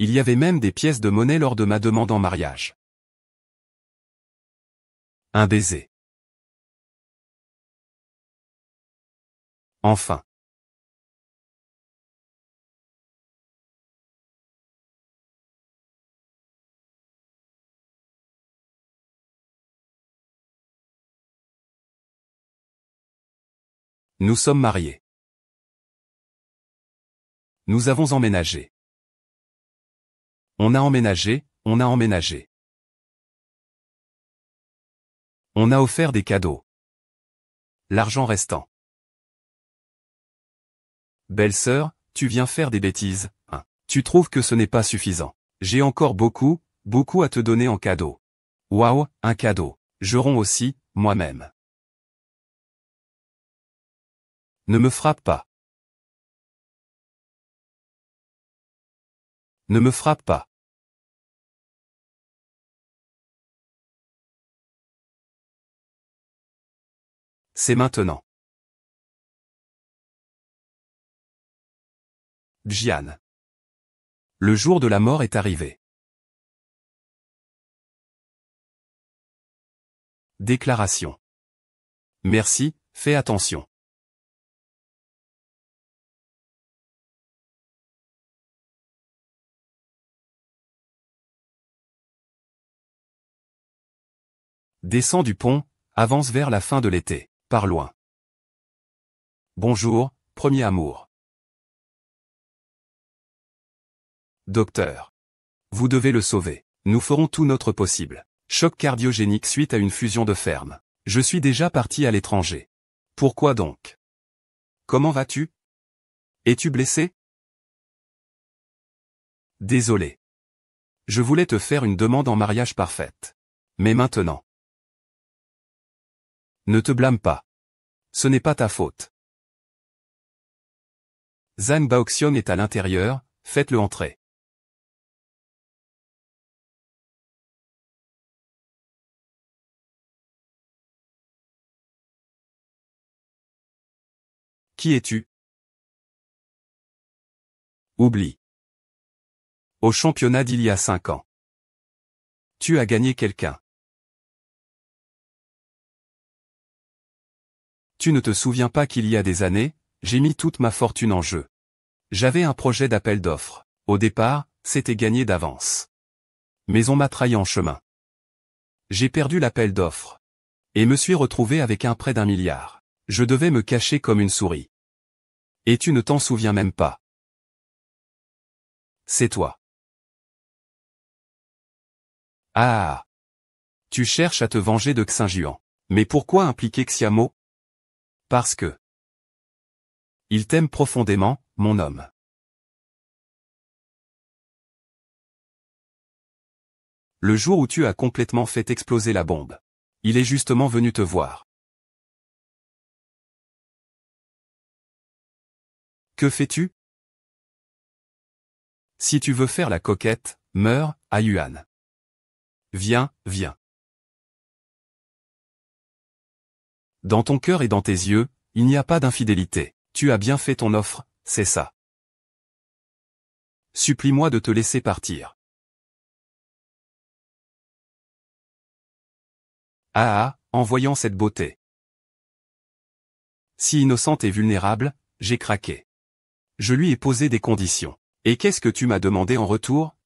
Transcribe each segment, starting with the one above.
Il y avait même des pièces de monnaie lors de ma demande en mariage. Un baiser. Enfin. Nous sommes mariés. Nous avons emménagé. On a emménagé, on a emménagé. On a offert des cadeaux. L'argent restant. Belle-sœur, tu viens faire des bêtises, hein. Tu trouves que ce n'est pas suffisant. J'ai encore beaucoup, beaucoup à te donner en cadeau. Waouh, un cadeau. Je romps aussi, moi-même. Ne me frappe pas. Ne me frappe pas. C'est maintenant. Gian. Le jour de la mort est arrivé. Déclaration. Merci, fais attention. Descends du pont, avance vers la fin de l'été, par loin. Bonjour, premier amour. Docteur. Vous devez le sauver. Nous ferons tout notre possible. Choc cardiogénique suite à une fusion de ferme. Je suis déjà parti à l'étranger. Pourquoi donc? Comment vas-tu? Es-tu blessé? Désolé. Je voulais te faire une demande en mariage parfaite. Mais maintenant. Ne te blâme pas. Ce n'est pas ta faute. Zhang Baoxiong est à l'intérieur, faites-le entrer. Qui es-tu? Oublie. Au championnat d'il y a 5 ans. Tu as gagné quelqu'un. Tu ne te souviens pas qu'il y a des années, j'ai mis toute ma fortune en jeu. J'avais un projet d'appel d'offres. Au départ, c'était gagné d'avance. Mais on m'a trahi en chemin. J'ai perdu l'appel d'offres. Et me suis retrouvé avec un prêt d'1 milliard. Je devais me cacher comme une souris. Et tu ne t'en souviens même pas. C'est toi. Ah. Tu cherches à te venger de Xinjiang. Mais pourquoi impliquer Xiamo? Parce que. Il t'aime profondément, mon homme. Le jour où tu as complètement fait exploser la bombe. Il est justement venu te voir. Que fais-tu? Si tu veux faire la coquette, meurs, à Yuan. Viens, viens. Dans ton cœur et dans tes yeux, il n'y a pas d'infidélité. Tu as bien fait ton offre, c'est ça. Supplie-moi de te laisser partir. Ah, en voyant cette beauté. Si innocente et vulnérable, j'ai craqué. Je lui ai posé des conditions. Et qu'est-ce que tu m'as demandé en retour?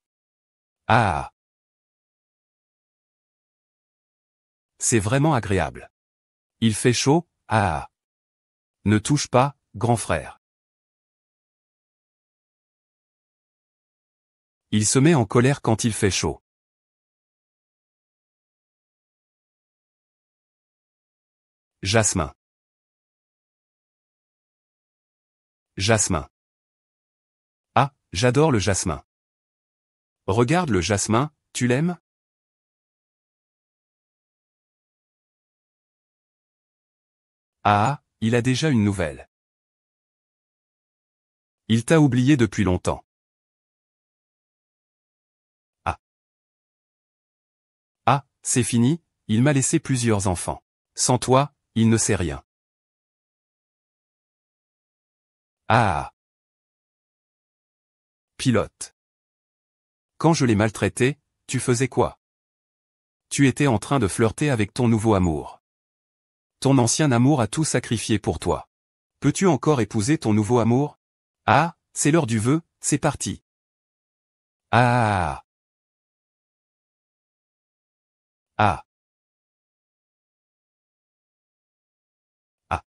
Ah. C'est vraiment agréable. Il fait chaud, ah. Ne touche pas, grand frère. Il se met en colère quand il fait chaud. Jasmin. Jasmin. Ah, j'adore le jasmin. Regarde le jasmin, tu l'aimes? Ah, il a déjà une nouvelle. Il t'a oublié depuis longtemps. Ah. Ah, c'est fini, il m'a laissé plusieurs enfants. Sans toi, il ne sait rien. Ah. Pilote. Quand je l'ai maltraité, tu faisais quoi? Tu étais en train de flirter avec ton nouveau amour. Ton ancien amour a tout sacrifié pour toi. Peux-tu encore épouser ton nouveau amour? Ah, c'est l'heure du vœu, c'est parti. Ah. Ah. Ah.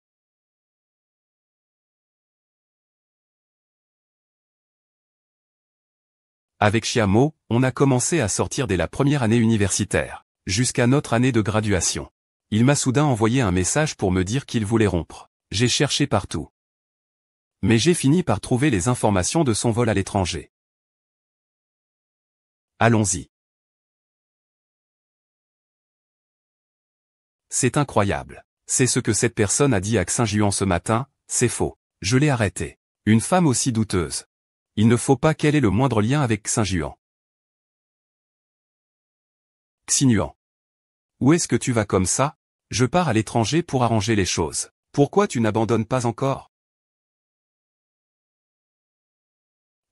Avec Chiamo, on a commencé à sortir dès la première année universitaire, jusqu'à notre année de graduation. Il m'a soudain envoyé un message pour me dire qu'il voulait rompre. J'ai cherché partout. Mais j'ai fini par trouver les informations de son vol à l'étranger. Allons-y. C'est incroyable. C'est ce que cette personne a dit à Xinjiang ce matin, c'est faux. Je l'ai arrêté. Une femme aussi douteuse. Il ne faut pas qu'elle ait le moindre lien avec Xinjiang. Xinjiang. Où est-ce que tu vas comme ça? Je pars à l'étranger pour arranger les choses. Pourquoi tu n'abandonnes pas encore?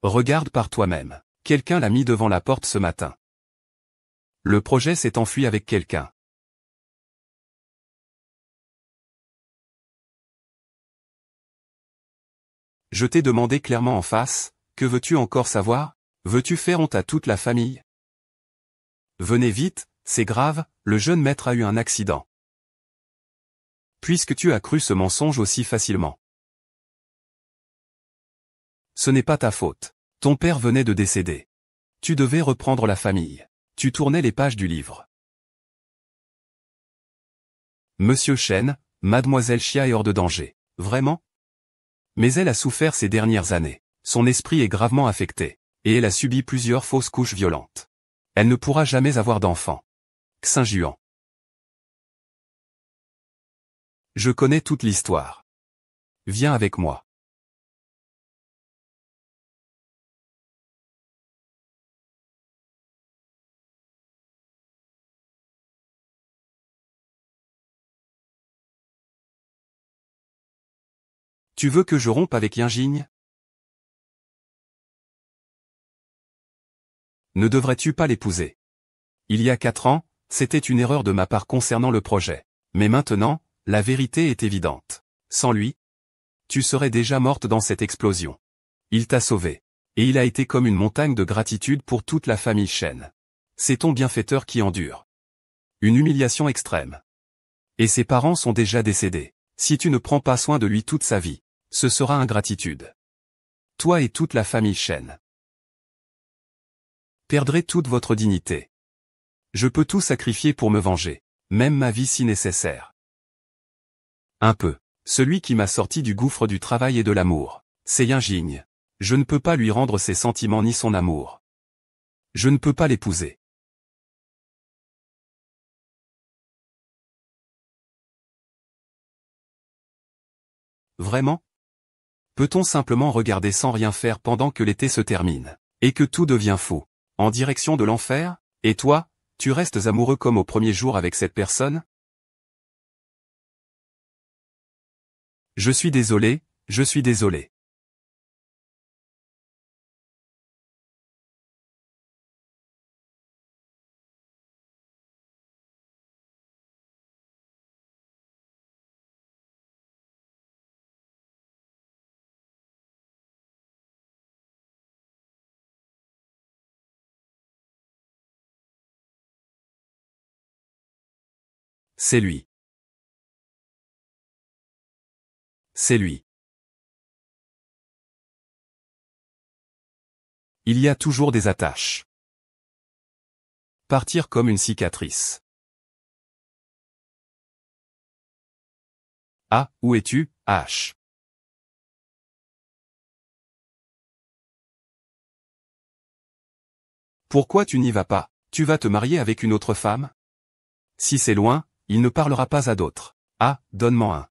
Regarde par toi-même. Quelqu'un l'a mis devant la porte ce matin. Le projet s'est enfui avec quelqu'un. Je t'ai demandé clairement en face, que veux-tu encore savoir? Veux-tu faire honte à toute la famille? Venez vite, c'est grave, le jeune maître a eu un accident. Puisque tu as cru ce mensonge aussi facilement. Ce n'est pas ta faute. Ton père venait de décéder. Tu devais reprendre la famille. Tu tournais les pages du livre. Monsieur Chen, mademoiselle Xia est hors de danger. Vraiment? Mais elle a souffert ces dernières années. Son esprit est gravement affecté. Et elle a subi plusieurs fausses couches violentes. Elle ne pourra jamais avoir d'enfant. Xinjiang. Je connais toute l'histoire. Viens avec moi. Tu veux que je rompe avec Yinjing? Ne devrais-tu pas l'épouser? Il y a 4 ans, c'était une erreur de ma part concernant le projet. Mais maintenant, la vérité est évidente. Sans lui, tu serais déjà morte dans cette explosion. Il t'a sauvée. Et il a été comme une montagne de gratitude pour toute la famille Chen. C'est ton bienfaiteur qui endure. Une humiliation extrême. Et ses parents sont déjà décédés. Si tu ne prends pas soin de lui toute sa vie, ce sera ingratitude. Toi et toute la famille Chen perdrez toute votre dignité. Je peux tout sacrifier pour me venger, même ma vie si nécessaire. Un peu. Celui qui m'a sorti du gouffre du travail et de l'amour, c'est Yinjing. Je ne peux pas lui rendre ses sentiments ni son amour. Je ne peux pas l'épouser. Vraiment? Peut-on simplement regarder sans rien faire pendant que l'été se termine, et que tout devient fou, en direction de l'enfer? Et toi, tu restes amoureux comme au premier jour avec cette personne? Je suis désolé, je suis désolé. C'est lui. C'est lui. Il y a toujours des attaches. Partir comme une cicatrice. Ah, où es-tu, H? Pourquoi tu n'y vas pas? Tu vas te marier avec une autre femme? Si c'est loin, il ne parlera pas à d'autres. Ah, donne-moi un.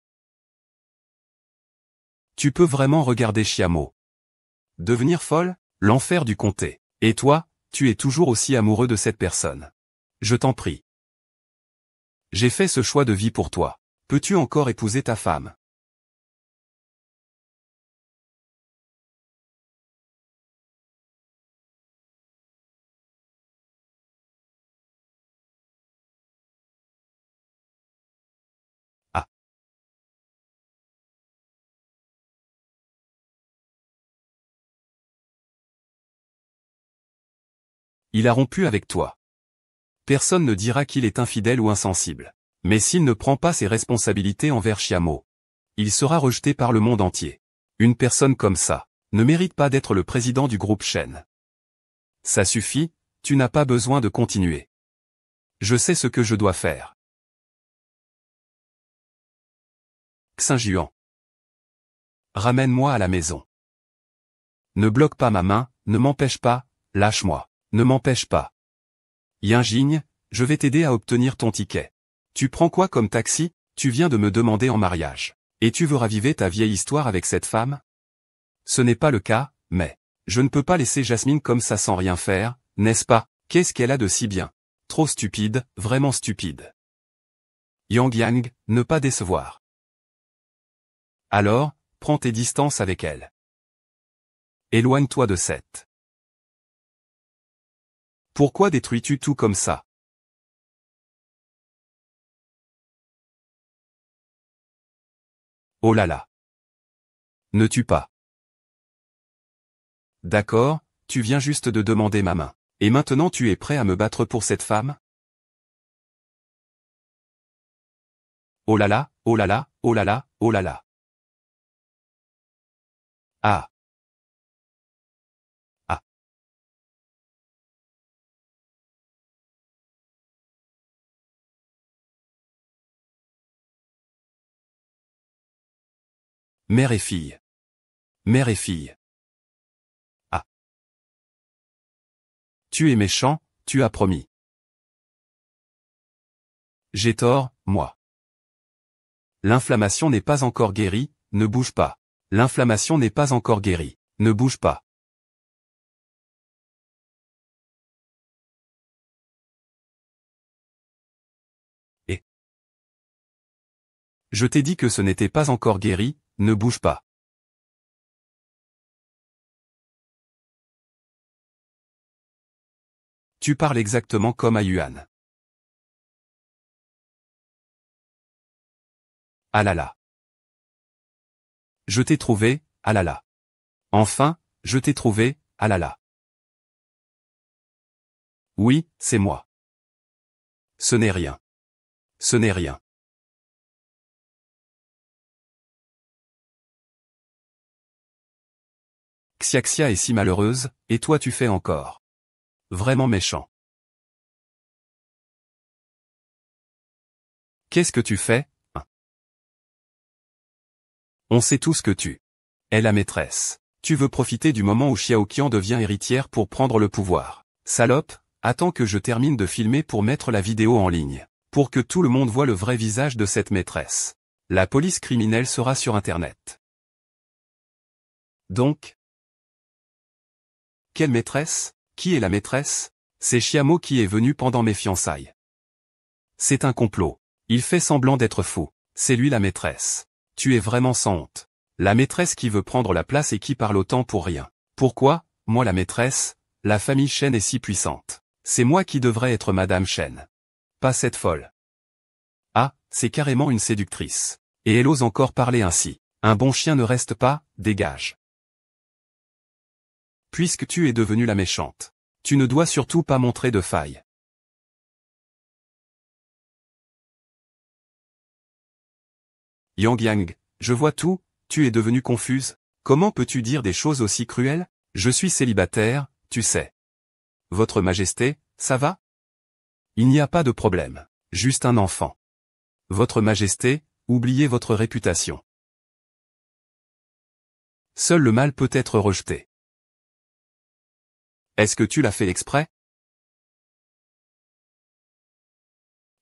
Tu peux vraiment regarder Chiamo. Devenir folle? L'enfer du comté. Et toi, tu es toujours aussi amoureux de cette personne. Je t'en prie. J'ai fait ce choix de vie pour toi. Peux-tu encore épouser ta femme? Il a rompu avec toi. Personne ne dira qu'il est infidèle ou insensible. Mais s'il ne prend pas ses responsabilités envers Chiamo, il sera rejeté par le monde entier. Une personne comme ça ne mérite pas d'être le président du groupe Shen. Ça suffit, tu n'as pas besoin de continuer. Je sais ce que je dois faire. Xinjiang. Ramène-moi à la maison. Ne bloque pas ma main, ne m'empêche pas, lâche-moi, ne m'empêche pas. Yinjing, je vais t'aider à obtenir ton ticket. Tu prends quoi comme taxi? Tu viens de me demander en mariage. Et tu veux raviver ta vieille histoire avec cette femme? Ce n'est pas le cas, mais je ne peux pas laisser Jasmine comme ça sans rien faire, n'est-ce pas? Qu'est-ce qu'elle a de si bien? Trop stupide, vraiment stupide. Yang Yang, ne pas décevoir. Alors, prends tes distances avec elle. Éloigne-toi de cette. Pourquoi détruis-tu tout comme ça? Oh là là. Ne tue pas. D'accord, tu viens juste de demander ma main. Et maintenant tu es prêt à me battre pour cette femme? Oh là là, oh là là, oh là là, oh là là. Ah. Ah. Mère et fille. Mère et fille. Ah. Tu es méchant, tu as promis. J'ai tort, moi. L'inflammation n'est pas encore guérie, ne bouge pas. L'inflammation n'est pas encore guérie, ne bouge pas. Et je t'ai dit que ce n'était pas encore guéri, ne bouge pas. Tu parles exactement comme à Yuan. Ah là là. Je t'ai trouvé, ah là là. Enfin, je t'ai trouvé, ah là là. Oui, c'est moi. Ce n'est rien. Ce n'est rien. Xiaxia est si malheureuse, et toi tu fais encore. Vraiment méchant. Qu'est-ce que tu fais, hein? On sait tous que tu es la maîtresse. Tu veux profiter du moment où Xiaoqian devient héritière pour prendre le pouvoir. Salope, attends que je termine de filmer pour mettre la vidéo en ligne. Pour que tout le monde voit le vrai visage de cette maîtresse. La police criminelle sera sur Internet. Donc, quelle maîtresse? Qui est la maîtresse? C'est Chiamo qui est venu pendant mes fiançailles. C'est un complot. Il fait semblant d'être fou. C'est lui la maîtresse. Tu es vraiment sans honte. La maîtresse qui veut prendre la place et qui parle autant pour rien. Pourquoi, moi la maîtresse, la famille Shen est si puissante. C'est moi qui devrais être Madame Shen. Pas cette folle. Ah, c'est carrément une séductrice. Et elle ose encore parler ainsi. Un bon chien ne reste pas, dégage. Puisque tu es devenue la méchante. Tu ne dois surtout pas montrer de faille. Yang Yang, je vois tout, tu es devenue confuse. Comment peux-tu dire des choses aussi cruelles? Je suis célibataire, tu sais. Votre Majesté, ça va? Il n'y a pas de problème. Juste un enfant. Votre Majesté, oubliez votre réputation. Seul le mal peut être rejeté. Est-ce que tu l'as fait exprès?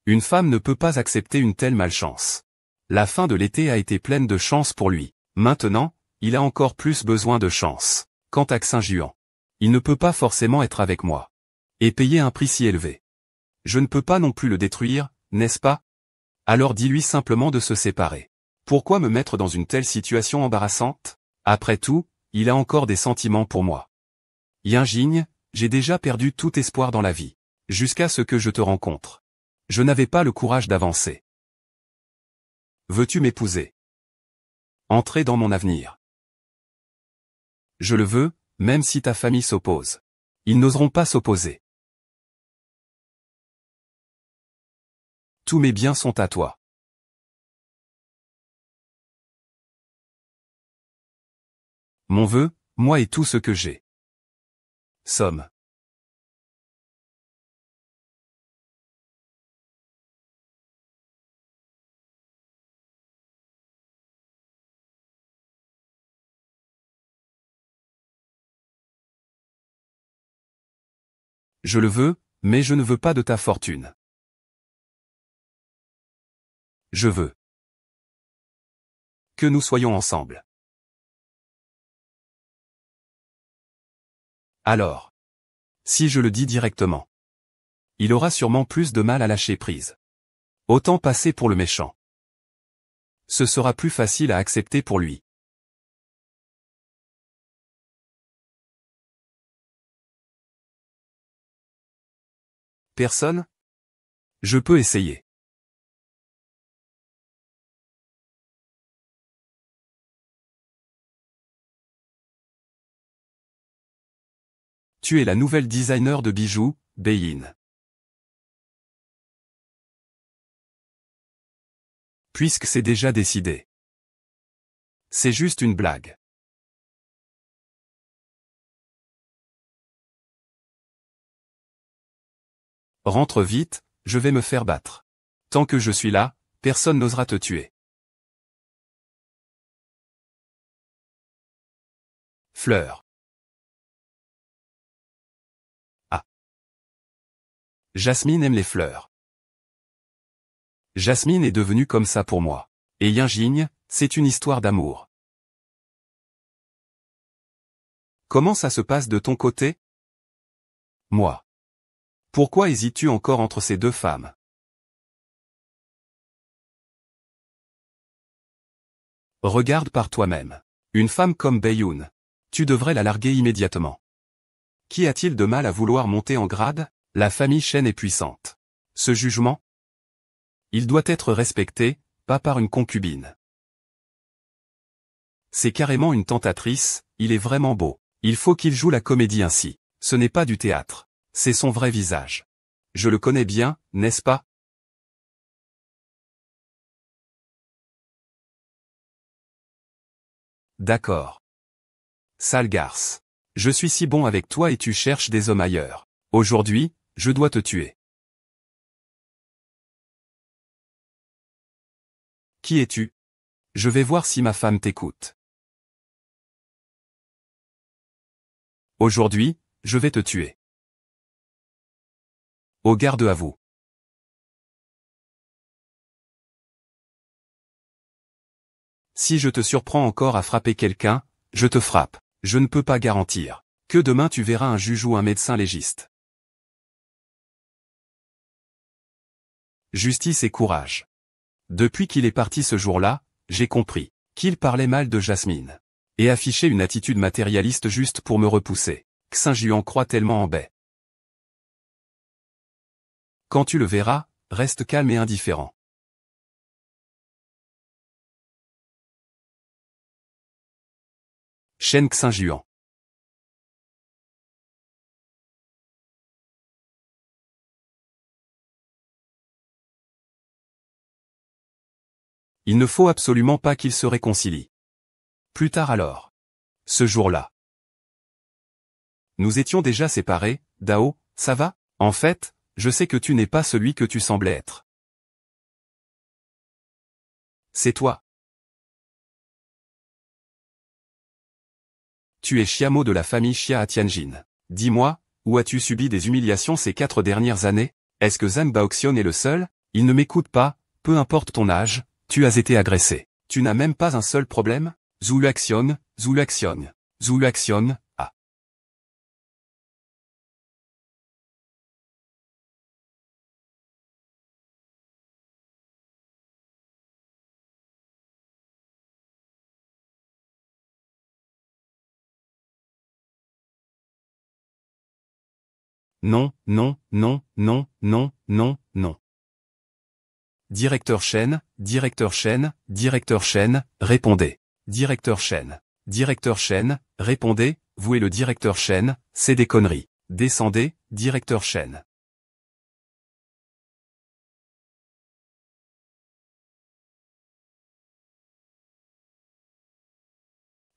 Une femme ne peut pas accepter une telle malchance. La fin de l'été a été pleine de chance pour lui. Maintenant, il a encore plus besoin de chance. Quant à Xinjiang, il ne peut pas forcément être avec moi. Et payer un prix si élevé. Je ne peux pas non plus le détruire, n'est-ce pas? Alors dis-lui simplement de se séparer. Pourquoi me mettre dans une telle situation embarrassante? Après tout, il a encore des sentiments pour moi. Yinjing, j'ai déjà perdu tout espoir dans la vie. Jusqu'à ce que je te rencontre. Je n'avais pas le courage d'avancer. Veux-tu m'épouser? Entrer dans mon avenir. Je le veux, même si ta famille s'oppose. Ils n'oseront pas s'opposer. Tous mes biens sont à toi. Mon vœu, moi et tout ce que j'ai. Somme. Je le veux, mais je ne veux pas de ta fortune. Je veux que nous soyons ensemble. Alors, si je le dis directement, il aura sûrement plus de mal à lâcher prise. Autant passer pour le méchant. Ce sera plus facile à accepter pour lui. Personne? Je peux essayer. Tu es la nouvelle designer de bijoux, Beyin. Puisque c'est déjà décidé. C'est juste une blague. Rentre vite, je vais me faire battre. Tant que je suis là, personne n'osera te tuer. Fleur. Ah. Jasmine aime les fleurs. Jasmine est devenue comme ça pour moi. Et Yinjing, c'est une histoire d'amour. Comment ça se passe de ton côté? Moi. Pourquoi hésites-tu encore entre ces deux femmes? Regarde par toi-même. Une femme comme Beiyun. Tu devrais la larguer immédiatement. Qu'y a-t-il de mal à vouloir monter en grade? La famille Shen est puissante. Ce jugement? Il doit être respecté, pas par une concubine. C'est carrément une tentatrice, il est vraiment beau. Il faut qu'il joue la comédie ainsi. Ce n'est pas du théâtre. C'est son vrai visage. Je le connais bien, n'est-ce pas? D'accord. Sale garce. Je suis si bon avec toi et tu cherches des hommes ailleurs. Aujourd'hui, je dois te tuer. Qui es-tu? Je vais voir si ma femme t'écoute. Aujourd'hui, je vais te tuer. Au garde à vous. Si je te surprends encore à frapper quelqu'un, je te frappe. Je ne peux pas garantir que demain tu verras un juge ou un médecin légiste. Justice et courage. Depuis qu'il est parti ce jour-là, j'ai compris qu'il parlait mal de Jasmine. Et affichait une attitude matérialiste juste pour me repousser. Xinjiang croit tellement en Bai. Quand tu le verras, reste calme et indifférent. Shen Xinjiang. Il ne faut absolument pas qu'ils se réconcilient. Plus tard alors. Ce jour-là. Nous étions déjà séparés, Dao, ça va? En fait, je sais que tu n'es pas celui que tu semblais être. C'est toi. Tu es Xiamo de la famille Xia à Tianjin. Dis-moi, où as-tu subi des humiliations ces 4 dernières années? Est-ce que Zhang Baoxian est le seul? Il ne m'écoute pas, peu importe ton âge, tu as été agressé. Tu n'as même pas un seul problème? Zuluaxion, Zuluaxion. Zuluaxion, ah. Non, non, non, non, non, non, non. Directeur Shen, directeur Shen, directeur Shen, répondez. Directeur Shen. Directeur Shen, répondez, vous et le directeur Shen, c'est des conneries. Descendez, directeur Shen.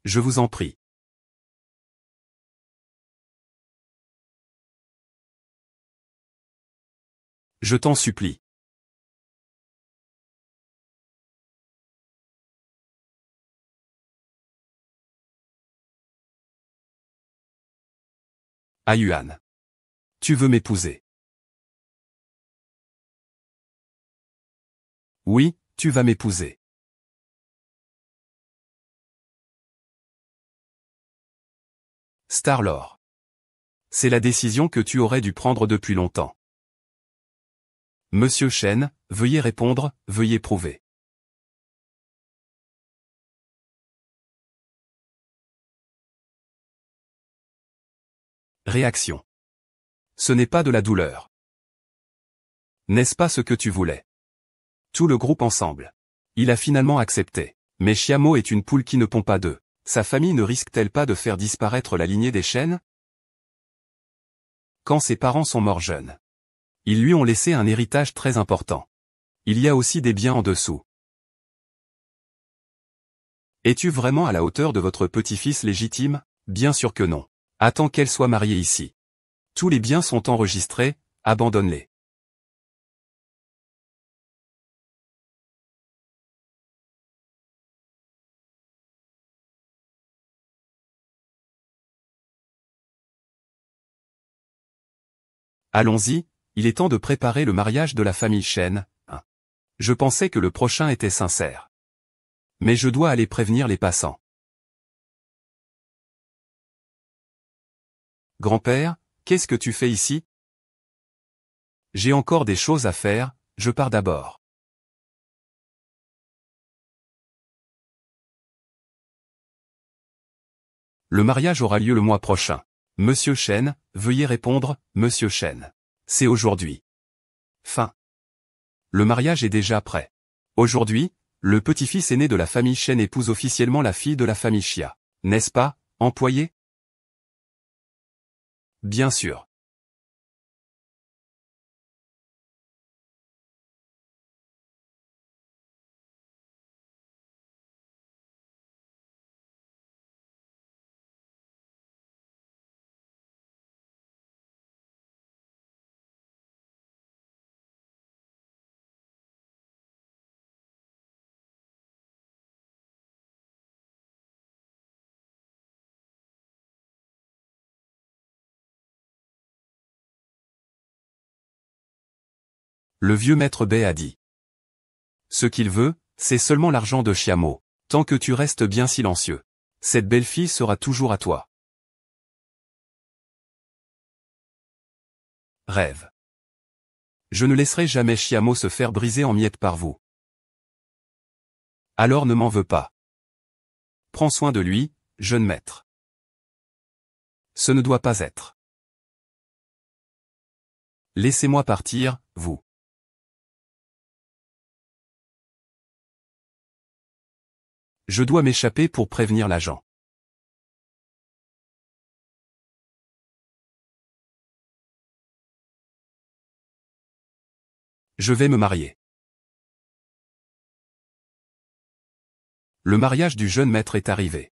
Je vous en prie. Je t'en supplie. Ah Yuan. Tu veux m'épouser? Oui, tu vas m'épouser. Star-Lord. C'est la décision que tu aurais dû prendre depuis longtemps. Monsieur Shen, veuillez répondre, veuillez prouver. Réaction. Ce n'est pas de la douleur. N'est-ce pas ce que tu voulais? Tout le groupe ensemble. Il a finalement accepté. Mais Xiamo est une poule qui ne pond pas d'œufs. Sa famille ne risque-t-elle pas de faire disparaître la lignée des Shen? Quand ses parents sont morts jeunes, ils lui ont laissé un héritage très important. Il y a aussi des biens en dessous. Es-tu vraiment à la hauteur de votre petit-fils légitime? Bien sûr que non. Attends qu'elle soit mariée ici. Tous les biens sont enregistrés, abandonne-les. Allons-y, il est temps de préparer le mariage de la famille Shen. Je pensais que le prochain était sincère. Mais je dois aller prévenir les passants. Grand-père, qu'est-ce que tu fais ici? J'ai encore des choses à faire, je pars d'abord. Le mariage aura lieu le mois prochain. Monsieur Shen, veuillez répondre, Monsieur Shen. C'est aujourd'hui. Fin. Le mariage est déjà prêt. Aujourd'hui, le petit-fils aîné de la famille Shen épouse officiellement la fille de la famille Xia. N'est-ce pas, employé? Bien sûr. Le vieux maître Bei a dit. Ce qu'il veut, c'est seulement l'argent de Xiamo. Tant que tu restes bien silencieux. Cette belle fille sera toujours à toi. Rêve. Je ne laisserai jamais Xiamo se faire briser en miettes par vous. Alors ne m'en veux pas. Prends soin de lui, jeune maître. Ce ne doit pas être. Laissez-moi partir, vous. Je dois m'échapper pour prévenir l'agent. Je vais me marier. Le mariage du jeune maître est arrivé.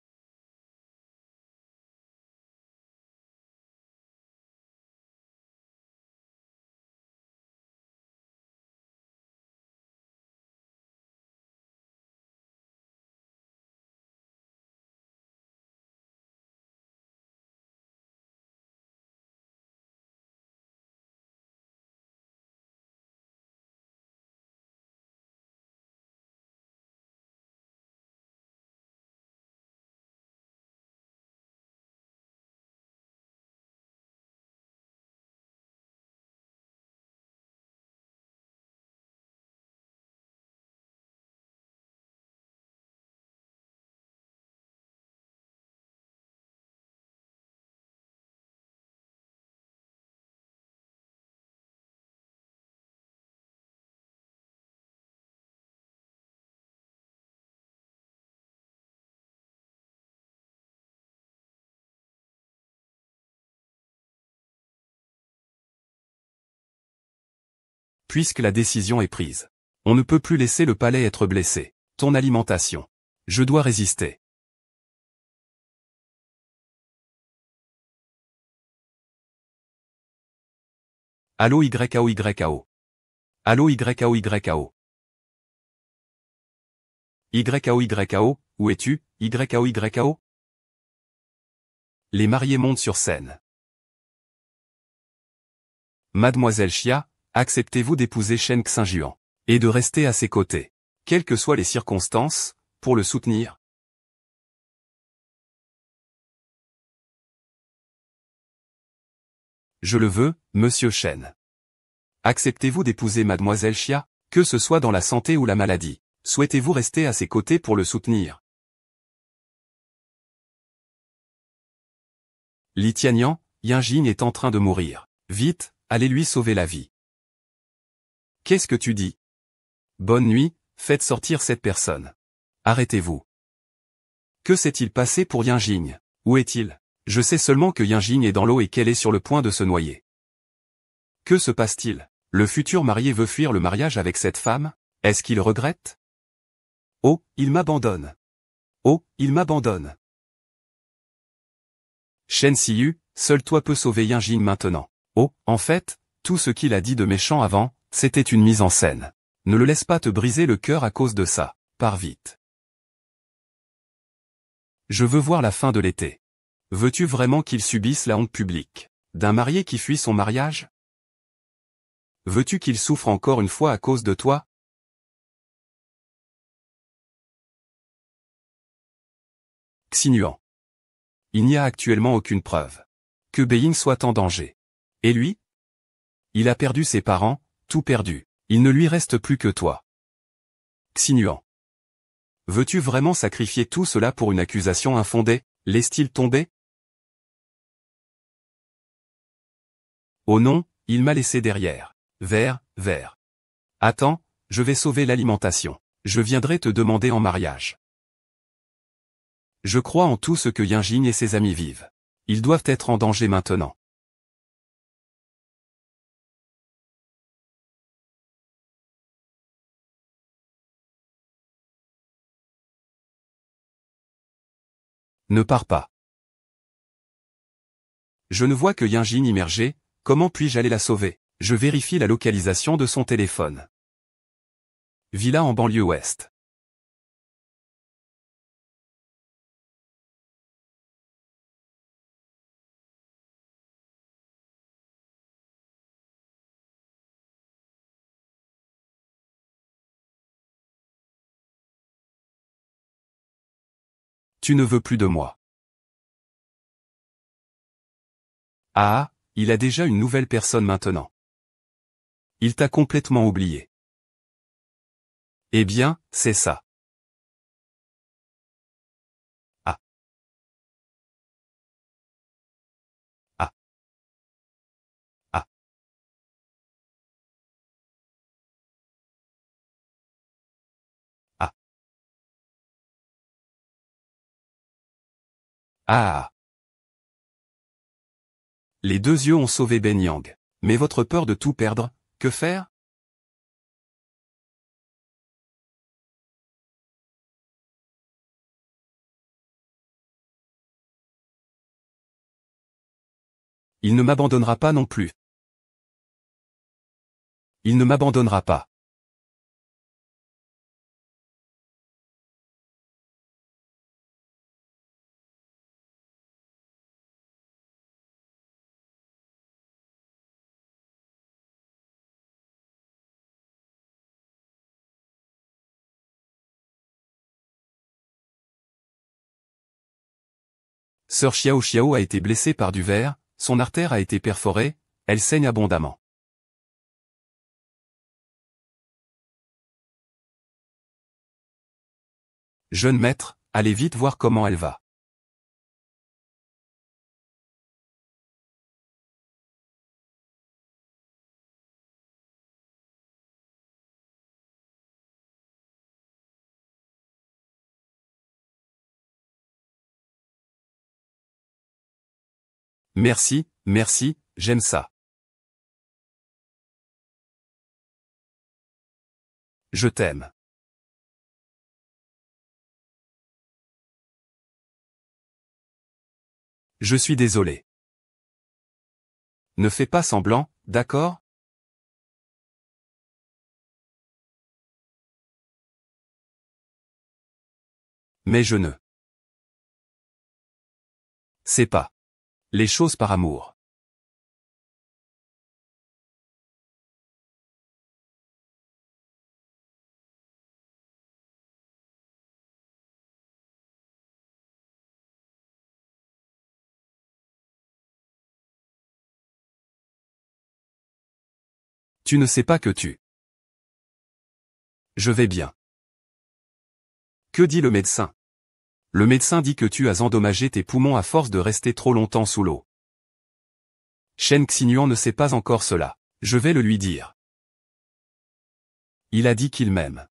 Puisque la décision est prise. On ne peut plus laisser le palais être blessé. Ton alimentation. Je dois résister. Allô YAO. Allô YAO. YAO, où es-tu, YAO? Les mariés montent sur scène. Mademoiselle Chia, acceptez-vous d'épouser Shen Xinjuan et de rester à ses côtés, quelles que soient les circonstances, pour le soutenir? Je le veux, monsieur Shen. Acceptez-vous d'épouser Mademoiselle Chia, que ce soit dans la santé ou la maladie? Souhaitez-vous rester à ses côtés pour le soutenir? Li Tianyang, Yanjing est en train de mourir. Vite, allez lui sauver la vie. Qu'est-ce que tu dis? Bonne nuit, faites sortir cette personne. Arrêtez-vous. Que s'est-il passé pour Yanjing? Où est-il? Je sais seulement que Yanjing est dans l'eau et qu'elle est sur le point de se noyer. Que se passe-t-il? Le futur marié veut fuir le mariage avec cette femme? Est-ce qu'il regrette? Oh, il m'abandonne. Oh, il m'abandonne. Shen Siyu, seul toi peux sauver Yanjing maintenant. Oh, en fait, tout ce qu'il a dit de méchant avant, c'était une mise en scène. Ne le laisse pas te briser le cœur à cause de ça. Pars vite. Je veux voir la fin de l'été. Veux-tu vraiment qu'il subisse la honte publique d'un marié qui fuit son mariage? Veux-tu qu'il souffre encore une fois à cause de toi? Xinjuan. Il n'y a actuellement aucune preuve que Beiying soit en danger. Et lui? Il a perdu ses parents, tout perdu. Il ne lui reste plus que toi. Xinjuan. Veux-tu vraiment sacrifier tout cela pour une accusation infondée? Laisse-t-il tomber? Oh non, il m'a laissé derrière. Vert. Attends, je vais sauver l'alimentation. Je viendrai te demander en mariage. Je crois en tout ce que Yanjing et ses amis vivent. Ils doivent être en danger maintenant. Ne pars pas. Je ne vois que Yanjing immergée, comment puis-je aller la sauver? Je vérifie la localisation de son téléphone. Villa en banlieue ouest. Tu ne veux plus de moi. Ah, il a déjà une nouvelle personne maintenant. Il t'a complètement oublié. Eh bien, c'est ça. Ah. Ah. Ah. Ah. Ah. Les deux yeux ont sauvé Ben Yang. Mais votre peur de tout perdre, que faire? Il ne m'abandonnera pas non plus. Il ne m'abandonnera pas. Sœur Xiao Xiao a été blessée par du verre, son artère a été perforée, elle saigne abondamment. Jeune maître, allez vite voir comment elle va. Merci, j'aime ça. Je t'aime. Je suis désolé. Ne fais pas semblant, d'accord? Mais je ne sais pas les choses par amour. Tu ne sais pas que tu... Je vais bien. Que dit le médecin? Le médecin dit que tu as endommagé tes poumons à force de rester trop longtemps sous l'eau. Shen Xinyuan ne sait pas encore cela. Je vais le lui dire. Il a dit qu'il m'aime.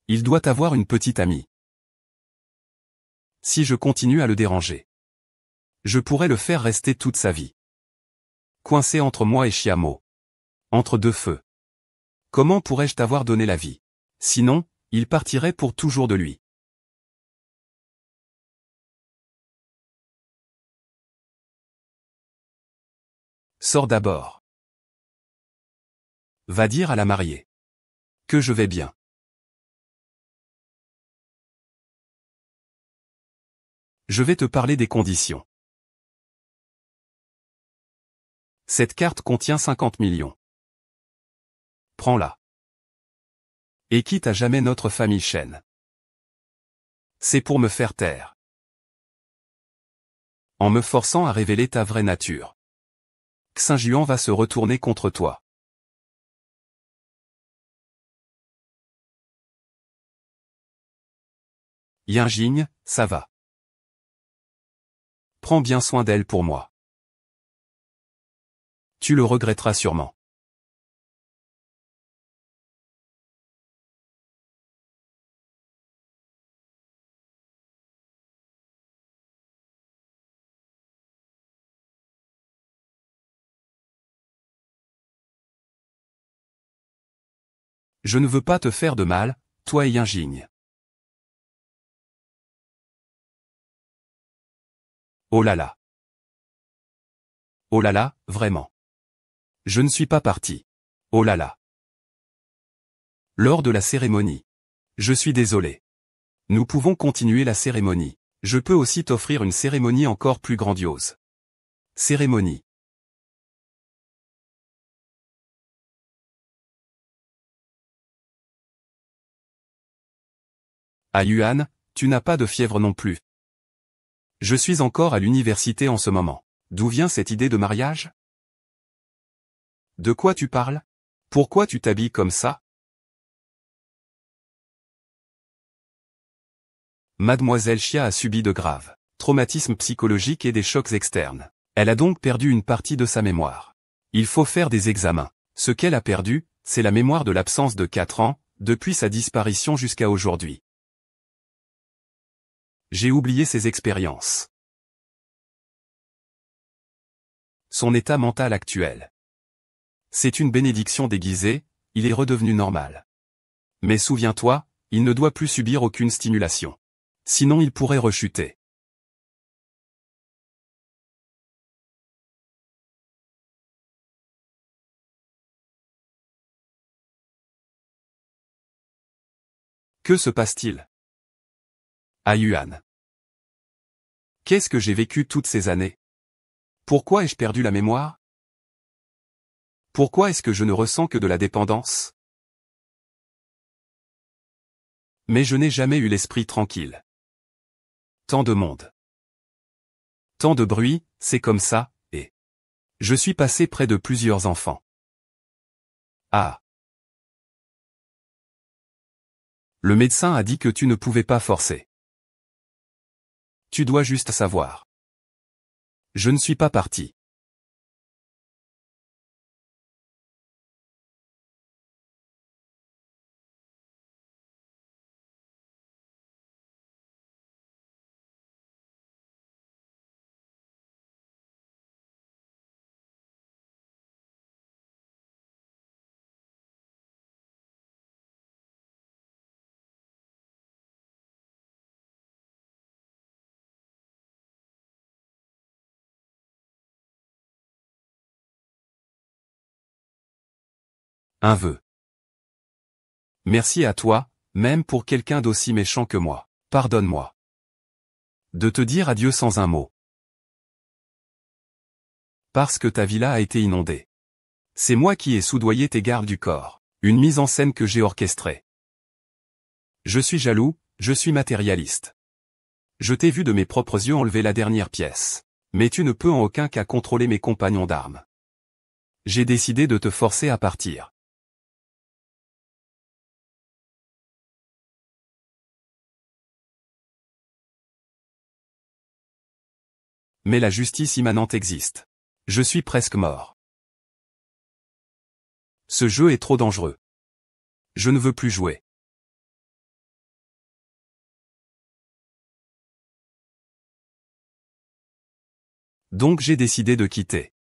Il doit avoir une petite amie. Si je continue à le déranger, je pourrais le faire rester toute sa vie coincé entre moi et Xiamo. Entre deux feux. Comment pourrais-je t'avoir donné la vie? Sinon, il partirait pour toujours de lui. Sors d'abord. Va dire à la mariée que je vais bien. Je vais te parler des conditions. Cette carte contient 50 millions. Prends-la. Et quitte à jamais notre famille Shen. C'est pour me faire taire. En me forçant à révéler ta vraie nature. Xinjiang va se retourner contre toi. Yinjing, ça va. Prends bien soin d'elle pour moi. Tu le regretteras sûrement. Je ne veux pas te faire de mal, toi et Yinjing. Oh là là. Oh là là, vraiment. Je ne suis pas parti. Oh là là. Lors de la cérémonie. Je suis désolé. Nous pouvons continuer la cérémonie. Je peux aussi t'offrir une cérémonie encore plus grandiose. Cérémonie. À Yuan, tu n'as pas de fièvre non plus. Je suis encore à l'université en ce moment. D'où vient cette idée de mariage? De quoi tu parles? Pourquoi tu t'habilles comme ça? Mademoiselle Xia a subi de graves traumatismes psychologiques et des chocs externes. Elle a donc perdu une partie de sa mémoire. Il faut faire des examens. Ce qu'elle a perdu, c'est la mémoire de l'absence de 4 ans, depuis sa disparition jusqu'à aujourd'hui. J'ai oublié ses expériences. Son état mental actuel. C'est une bénédiction déguisée, il est redevenu normal. Mais souviens-toi, il ne doit plus subir aucune stimulation. Sinon il pourrait rechuter. Que se passe-t-il? À Yuan. Qu'est-ce que j'ai vécu toutes ces années? Pourquoi ai-je perdu la mémoire? Pourquoi est-ce que je ne ressens que de la dépendance? Mais je n'ai jamais eu l'esprit tranquille. Tant de monde. Tant de bruit, c'est comme ça, et... Je suis passé près de plusieurs enfants. Ah. Le médecin a dit que tu ne pouvais pas forcer. Tu dois juste savoir. Je ne suis pas parti. Un vœu. Merci à toi, même pour quelqu'un d'aussi méchant que moi. Pardonne-moi. De te dire adieu sans un mot. Parce que ta villa a été inondée. C'est moi qui ai soudoyé tes gardes du corps. Une mise en scène que j'ai orchestrée. Je suis jaloux, je suis matérialiste. Je t'ai vu de mes propres yeux enlever la dernière pièce. Mais tu ne peux en aucun cas contrôler mes compagnons d'armes. J'ai décidé de te forcer à partir. Mais la justice immanente existe. Je suis presque mort. Ce jeu est trop dangereux. Je ne veux plus jouer. Donc j'ai décidé de quitter.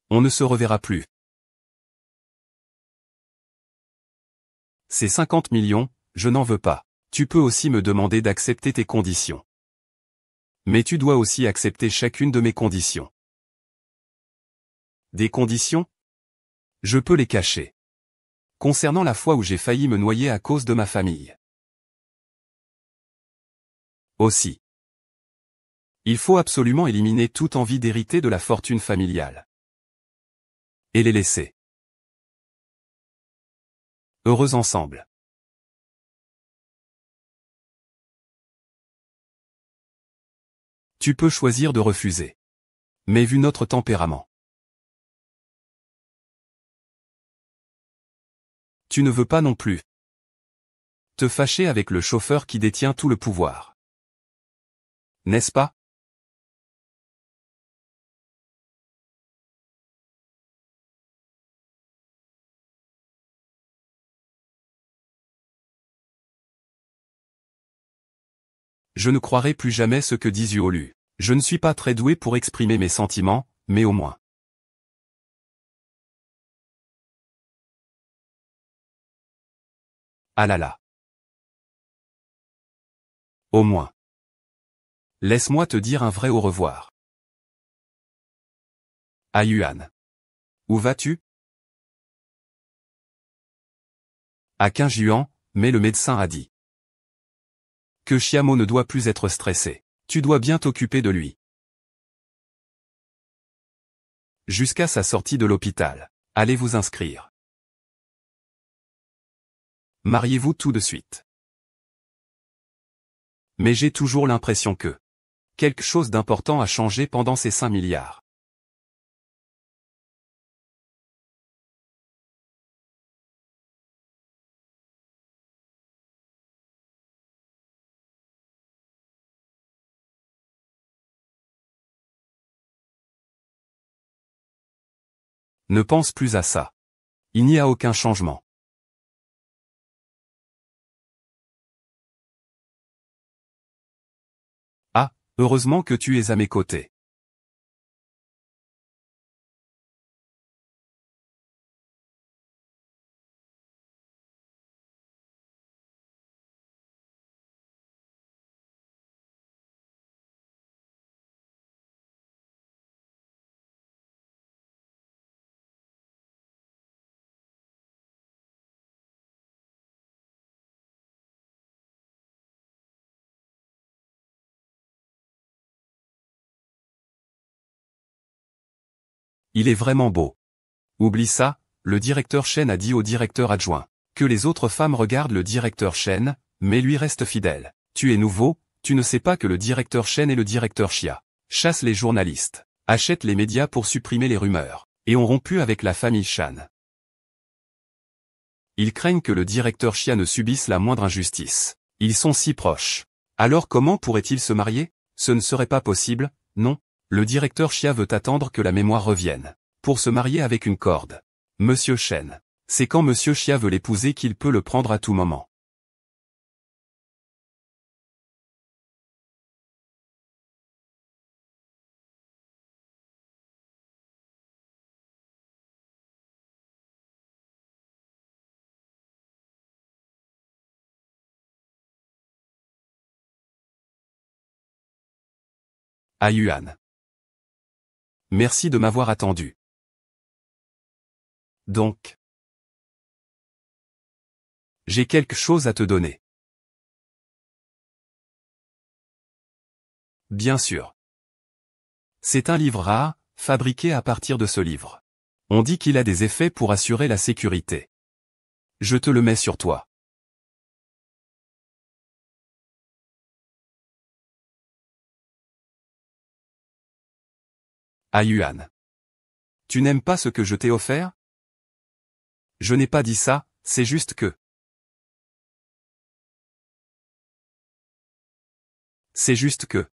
On ne se reverra plus. Ces 50 millions, je n'en veux pas. Tu peux aussi me demander d'accepter tes conditions. Mais tu dois aussi accepter chacune de mes conditions. Des conditions? Je peux les cacher. Concernant la fois où j'ai failli me noyer à cause de ma famille. Aussi. Il faut absolument éliminer toute envie d'hériter de la fortune familiale. Et les laisser heureux ensemble. Tu peux choisir de refuser. Mais vu notre tempérament. Tu ne veux pas non plus te fâcher avec le chauffeur qui détient tout le pouvoir. N'est-ce pas? Je ne croirai plus jamais ce que dit Zuolu. Je ne suis pas très doué pour exprimer mes sentiments, mais au moins. Ah là là. Au moins. Laisse-moi te dire un vrai au revoir. Ah Yuan. Où vas-tu? À 15 juan, mais le médecin a dit que Chiamo ne doit plus être stressé. Tu dois bien t'occuper de lui. Jusqu'à sa sortie de l'hôpital. Allez vous inscrire. Mariez-vous tout de suite. Mais j'ai toujours l'impression que quelque chose d'important a changé pendant ces 5 milliards. Ne pense plus à ça. Il n'y a aucun changement. Ah, heureusement que tu es à mes côtés. Il est vraiment beau. Oublie ça, le directeur Chen a dit au directeur adjoint que les autres femmes regardent le directeur Chen, mais lui reste fidèle. Tu es nouveau, tu ne sais pas que le directeur Chen et le directeur Xia chassent les journalistes, achètent les médias pour supprimer les rumeurs, et ont rompu avec la famille Shan. Ils craignent que le directeur Xia ne subisse la moindre injustice. Ils sont si proches. Alors comment pourraient-ils se marier? Ce ne serait pas possible, non. Le directeur Xia veut attendre que la mémoire revienne pour se marier avec une corde. Monsieur Chen. C'est quand Monsieur Xia veut l'épouser qu'il peut le prendre à tout moment. Ah Yuan. Merci de m'avoir attendu. Donc, j'ai quelque chose à te donner. Bien sûr. C'est un livre rare, fabriqué à partir de ce livre. On dit qu'il a des effets pour assurer la sécurité. Je te le mets sur toi. Ah Yuan. Tu n'aimes pas ce que je t'ai offert? Je n'ai pas dit ça, c'est juste que... C'est juste que...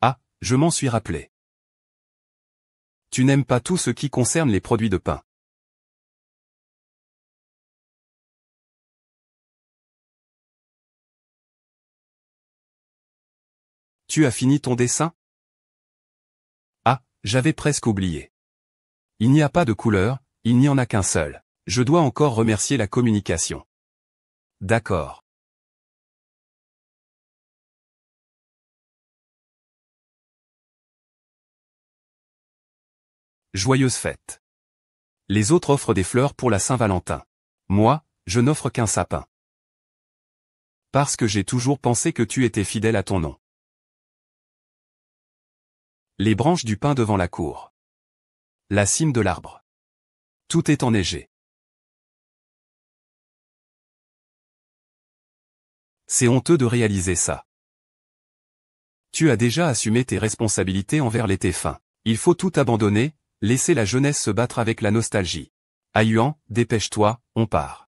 Ah, je m'en suis rappelé. Tu n'aimes pas tout ce qui concerne les produits de pain. Tu as fini ton dessin? Ah, j'avais presque oublié. Il n'y a pas de couleur, il n'y en a qu'un seul. Je dois encore remercier la communication. D'accord. Joyeuse fête. Les autres offrent des fleurs pour la Saint-Valentin. Moi, je n'offre qu'un sapin. Parce que j'ai toujours pensé que tu étais fidèle à ton nom. Les branches du pin devant la cour. La cime de l'arbre. Tout est enneigé. C'est honteux de réaliser ça. Tu as déjà assumé tes responsabilités envers l'été fin. Il faut tout abandonner, laisser la jeunesse se battre avec la nostalgie. Ayuan, dépêche-toi, on part.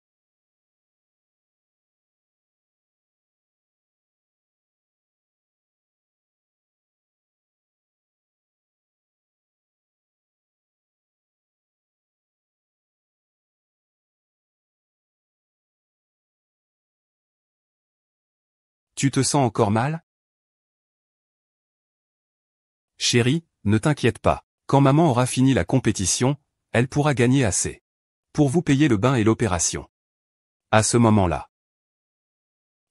Tu te sens encore mal? Chérie, ne t'inquiète pas. Quand maman aura fini la compétition, elle pourra gagner assez. Pour vous payer le bain et l'opération. À ce moment-là,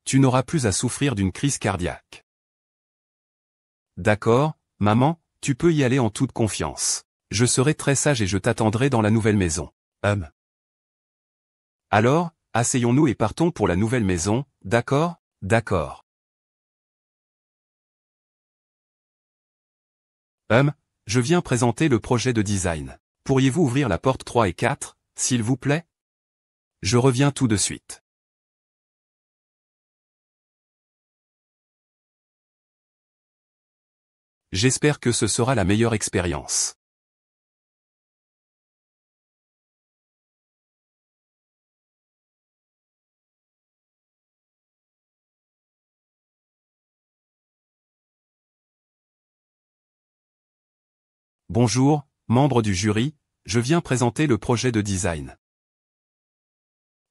tu n'auras plus à souffrir d'une crise cardiaque. D'accord, maman, tu peux y aller en toute confiance. Je serai très sage et je t'attendrai dans la nouvelle maison. Alors, asseyons-nous et partons pour la nouvelle maison, d'accord? D'accord. Je viens présenter le projet de design. Pourriez-vous ouvrir la porte 3 et 4, s'il vous plaît? Je reviens tout de suite. J'espère que ce sera la meilleure expérience. Bonjour, membre du jury, je viens présenter le projet de design.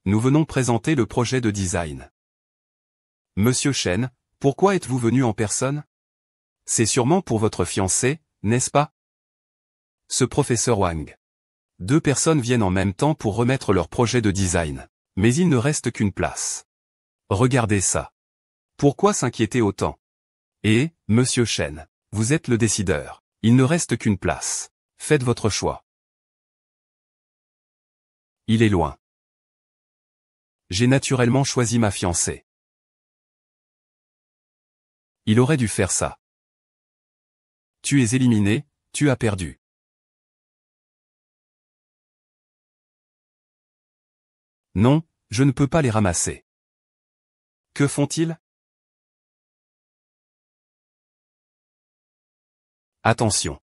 Nous venons présenter le projet de design. Monsieur Chen, pourquoi êtes-vous venu en personne? C'est sûrement pour votre fiancé, n'est-ce pas? Ce professeur Wang. Deux personnes viennent en même temps pour remettre leur projet de design. Mais il ne reste qu'une place. Regardez ça. Pourquoi s'inquiéter autant? Et, monsieur Chen, vous êtes le décideur. Il ne reste qu'une place. Faites votre choix. Il est loin. J'ai naturellement choisi ma fiancée. Il aurait dû faire ça. Tu es éliminé, tu as perdu. Non, je ne peux pas les ramasser. Que font-ils? Attention.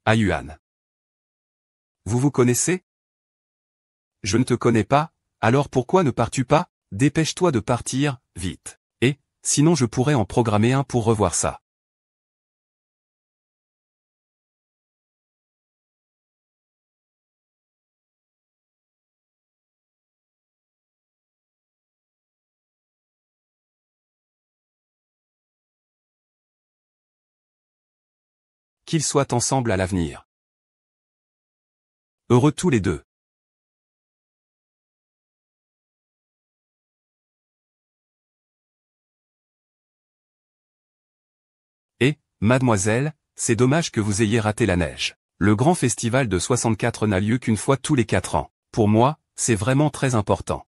Ayuan. Vous vous connaissez? Je ne te connais pas, alors pourquoi ne pars-tu pas? Dépêche-toi de partir, vite. Et, sinon je pourrais en programmer un pour revoir ça. Qu'ils soient ensemble à l'avenir. Heureux tous les deux. Mademoiselle, c'est dommage que vous ayez raté la neige. Le grand festival de 64 n'a lieu qu'une fois tous les 4 ans. Pour moi, c'est vraiment très important.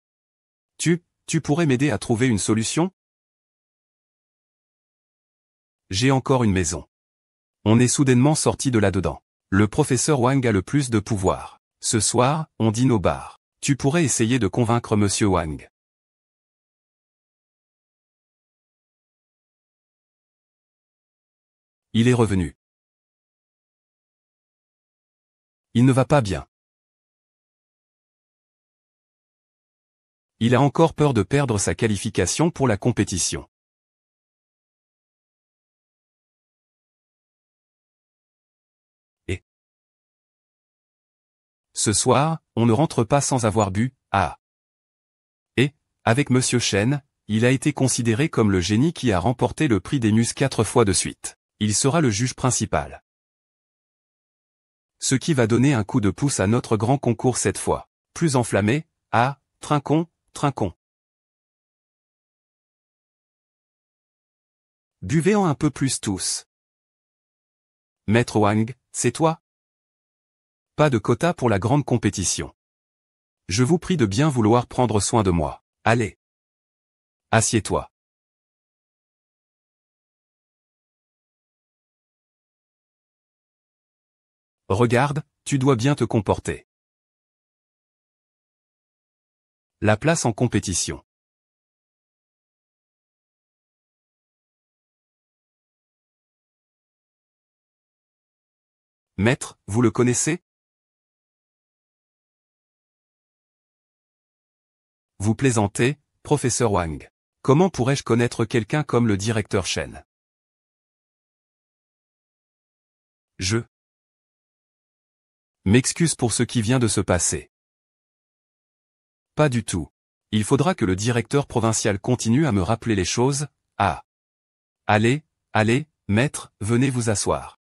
Tu pourrais m'aider à trouver une solution? J'ai encore une maison. On est soudainement sorti de là-dedans. Le professeur Wang a le plus de pouvoir. Ce soir, on dîne au bar. Tu pourrais essayer de convaincre Monsieur Wang. Il est revenu. Il ne va pas bien. Il a encore peur de perdre sa qualification pour la compétition. Et ce soir, on ne rentre pas sans avoir bu, ah. Et, avec Monsieur Chen, il a été considéré comme le génie qui a remporté le prix des Muses 4 fois de suite. Il sera le juge principal. Ce qui va donner un coup de pouce à notre grand concours cette fois. Plus enflammé, ah, trinquons, trinquons. Buvez-en un peu plus tous. Maître Wang, c'est toi? Pas de quota pour la grande compétition. Je vous prie de bien vouloir prendre soin de moi. Allez. Assieds-toi. Regarde, tu dois bien te comporter. La place en compétition. Maître, vous le connaissez? Vous plaisantez, professeur Wang. Comment pourrais-je connaître quelqu'un comme le directeur Chen? Je m'excuse pour ce qui vient de se passer. Pas du tout. Il faudra que le directeur provincial continue à me rappeler les choses, ah. Allez, allez, maître, venez vous asseoir.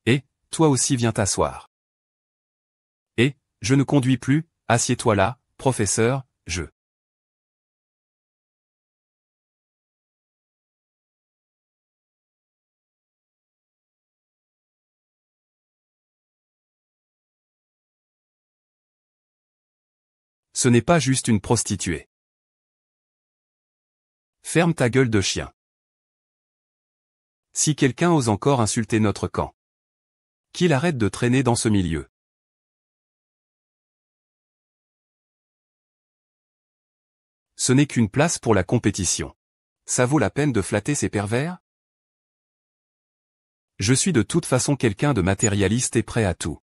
Et, toi aussi viens t'asseoir. Et, je ne conduis plus, assieds-toi là, professeur, je. Ce n'est pas juste une prostituée. Ferme ta gueule de chien. Si quelqu'un ose encore insulter notre camp, qu'il arrête de traîner dans ce milieu. Ce n'est qu'une place pour la compétition. Ça vaut la peine de flatter ces pervers? Je suis de toute façon quelqu'un de matérialiste et prêt à tout.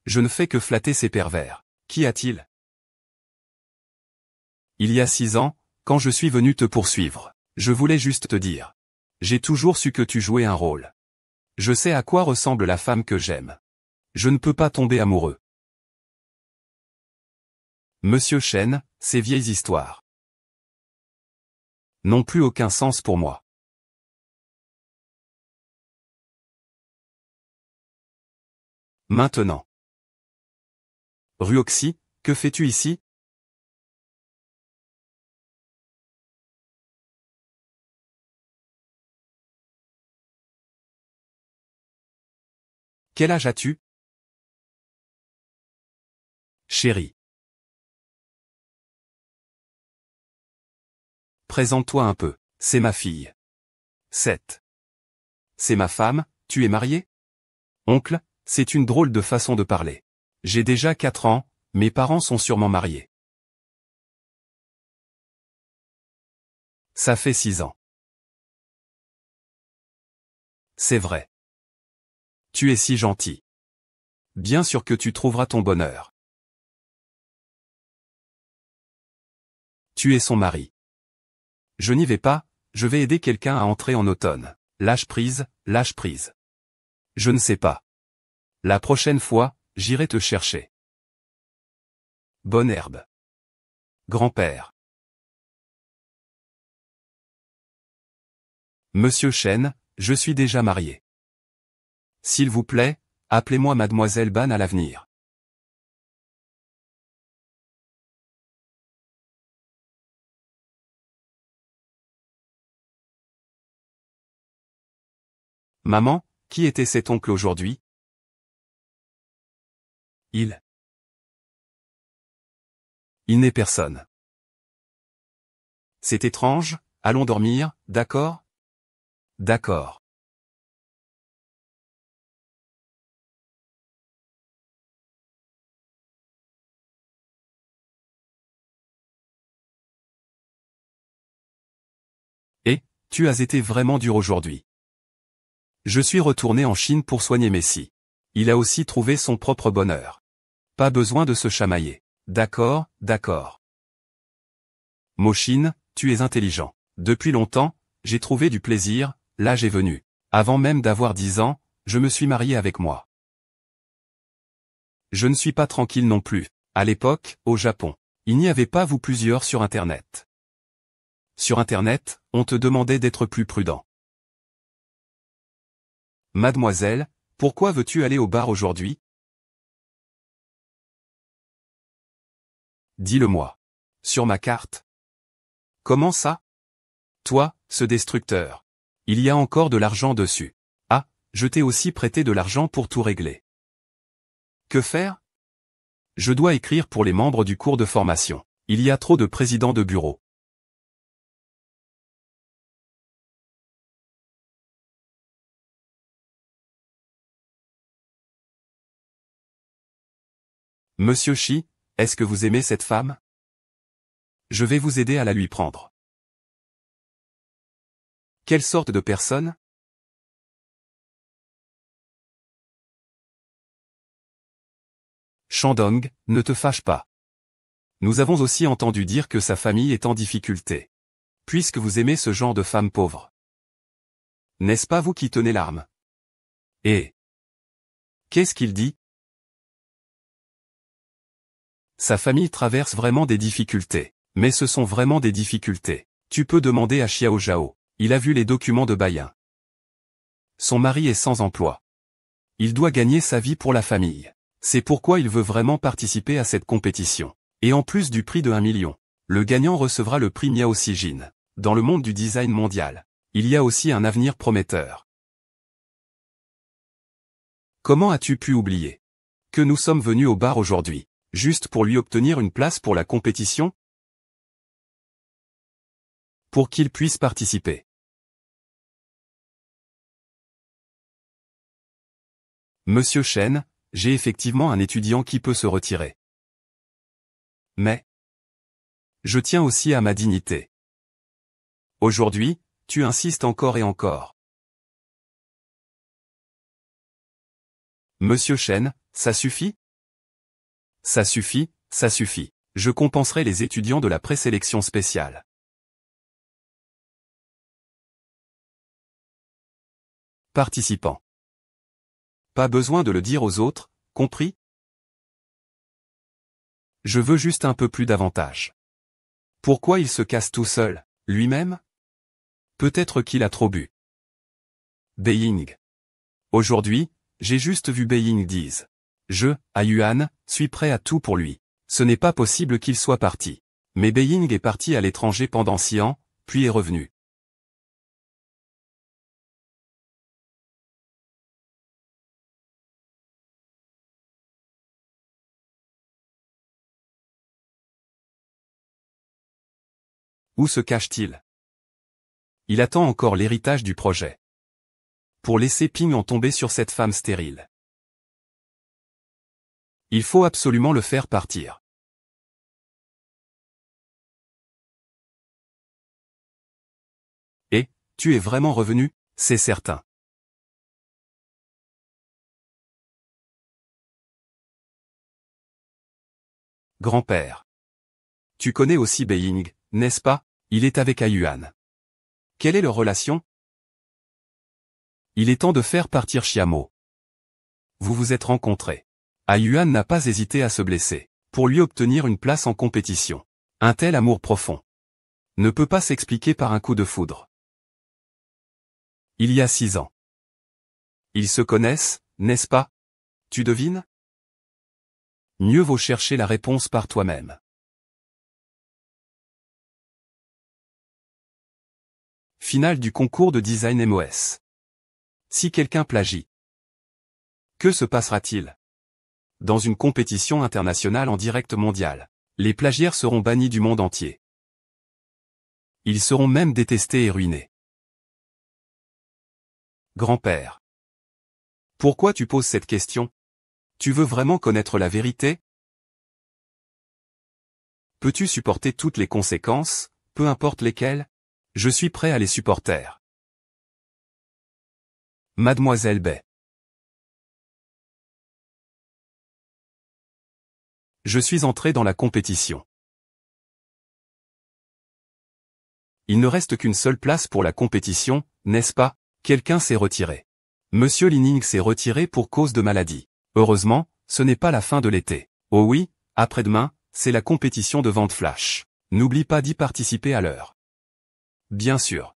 Je ne fais que flatter ces pervers. Qu'y a-t-il? Il y a 6 ans, quand je suis venu te poursuivre, je voulais juste te dire. J'ai toujours su que tu jouais un rôle. Je sais à quoi ressemble la femme que j'aime. Je ne peux pas tomber amoureux. Monsieur Chen, ces vieilles histoires n'ont plus aucun sens pour moi. Maintenant. Ruoxi, que fais-tu ici? Quel âge as-tu? Chérie. Présente-toi un peu, c'est ma fille. 7. C'est ma femme, tu es marié? Oncle, c'est une drôle de façon de parler. J'ai déjà 4 ans, mes parents sont sûrement mariés. Ça fait 6 ans. C'est vrai. Tu es si gentil. Bien sûr que tu trouveras ton bonheur. Tu es son mari. Je n'y vais pas, je vais aider quelqu'un à entrer en automne. Lâche prise, lâche prise. Je ne sais pas. La prochaine fois, j'irai te chercher. Bonne herbe. Grand-père. Monsieur Chen, je suis déjà marié. S'il vous plaît, appelez-moi Mademoiselle Ban à l'avenir. Maman, qui était cet oncle aujourd'hui? Il n'est personne. C'est étrange, allons dormir, d'accord? D'accord. Et, tu as été vraiment dur aujourd'hui. Je suis retourné en Chine pour soigner Messi. Il a aussi trouvé son propre bonheur. Pas besoin de se chamailler. D'accord, d'accord. Mochine, tu es intelligent. Depuis longtemps, j'ai trouvé du plaisir, l'âge est venu. Avant même d'avoir 10 ans, je me suis marié avec moi. Je ne suis pas tranquille non plus. À l'époque, au Japon, il n'y avait pas vous plusieurs sur Internet. Sur Internet, on te demandait d'être plus prudent. Mademoiselle, pourquoi veux-tu aller au bar aujourd'hui? Dis-le-moi. Sur ma carte. Comment ça? Toi, ce destructeur. Il y a encore de l'argent dessus. Ah, je t'ai aussi prêté de l'argent pour tout régler. Que faire? Je dois écrire pour les membres du cours de formation. Il y a trop de présidents de bureau. Monsieur Shi, est-ce que vous aimez cette femme? Je vais vous aider à la lui prendre. Quelle sorte de personne? Shandong, ne te fâche pas. Nous avons aussi entendu dire que sa famille est en difficulté. Puisque vous aimez ce genre de femme pauvre. N'est-ce pas vous qui tenez l'arme? Et qu'est-ce qu'il dit? Sa famille traverse vraiment des difficultés. Mais ce sont vraiment des difficultés. Tu peux demander à Xiao Zhao. Il a vu les documents de Bayan. Son mari est sans emploi. Il doit gagner sa vie pour la famille. C'est pourquoi il veut vraiment participer à cette compétition. Et en plus du prix de 1 million, le gagnant recevra le prix Miao Xijin. Dans le monde du design mondial, il y a aussi un avenir prometteur. Comment as-tu pu oublier que nous sommes venus au bar aujourd'hui, juste pour lui obtenir une place pour la compétition? Pour qu'il puisse participer. Monsieur Chen, j'ai effectivement un étudiant qui peut se retirer. Mais je tiens aussi à ma dignité. Aujourd'hui, tu insistes encore et encore. Monsieur Chen, ça suffit? Ça suffit, ça suffit. Je compenserai les étudiants de la présélection spéciale. Participants. Pas besoin de le dire aux autres, compris? Je veux juste un peu plus d'avantage. Pourquoi il se casse tout seul, lui-même? Peut-être qu'il a trop bu. Beiying. Aujourd'hui, j'ai juste vu Beiying dire. Je, à Yuan, suis prêt à tout pour lui. Ce n'est pas possible qu'il soit parti. Mais Beiying est parti à l'étranger pendant 6 ans, puis est revenu. Où se cache-t-il? Il attend encore l'héritage du projet. Pour laisser Ping en tomber sur cette femme stérile. Il faut absolument le faire partir. Et, tu es vraiment revenu, c'est certain. Grand-père. Tu connais aussi Beiying, n'est-ce pas? Il est avec Ayuan. Quelle est leur relation? Il est temps de faire partir Xiamo. Vous vous êtes rencontrés. Ayuan n'a pas hésité à se blesser, pour lui obtenir une place en compétition. Un tel amour profond ne peut pas s'expliquer par un coup de foudre. Il y a 6 ans. Ils se connaissent, n'est-ce pas? Tu devines? Mieux vaut chercher la réponse par toi-même. Finale du concours de design MOS. Si quelqu'un plagie, que se passera-t-il? Dans une compétition internationale en direct mondial, les plagiaires seront bannis du monde entier. Ils seront même détestés et ruinés. Grand-père. Pourquoi tu poses cette question? Tu veux vraiment connaître la vérité? Peux-tu supporter toutes les conséquences, peu importe lesquelles? Je suis prêt à les supporter. Mademoiselle Bay. Je suis entré dans la compétition. Il ne reste qu'une seule place pour la compétition, n'est-ce pas? Quelqu'un s'est retiré. Monsieur Lining s'est retiré pour cause de maladie. Heureusement, ce n'est pas la fin de l'été. Oh oui, après-demain, c'est la compétition de vente flash. N'oublie pas d'y participer à l'heure. Bien sûr.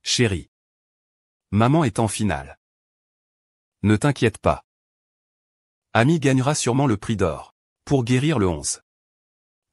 Chérie. Maman est en finale. Ne t'inquiète pas. Ami gagnera sûrement le prix d'or. Pour guérir le 11.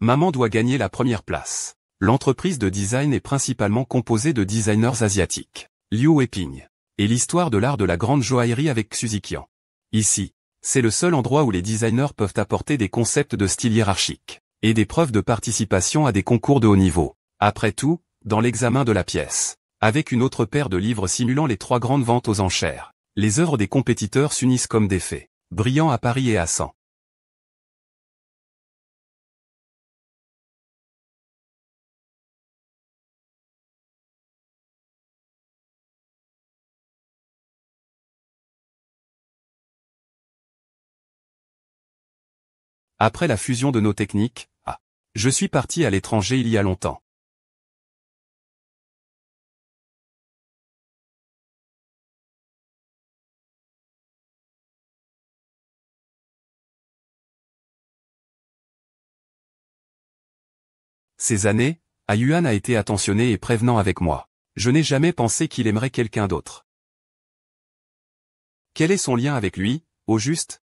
Maman doit gagner la première place. L'entreprise de design est principalement composée de designers asiatiques. Liu Weiping. Et l'histoire de l'art de la grande joaillerie avec Xu Qian. Ici, c'est le seul endroit où les designers peuvent apporter des concepts de style hiérarchique. Et des preuves de participation à des concours de haut niveau. Après tout, dans l'examen de la pièce. Avec une autre paire de livres simulant les 3 grandes ventes aux enchères. Les œuvres des compétiteurs s'unissent comme des fées. Brillants à Paris et à Caen. Après la fusion de nos techniques, je suis parti à l'étranger il y a longtemps. Ces années, Yuan a été attentionné et prévenant avec moi. Je n'ai jamais pensé qu'il aimerait quelqu'un d'autre. Quel est son lien avec lui, au juste?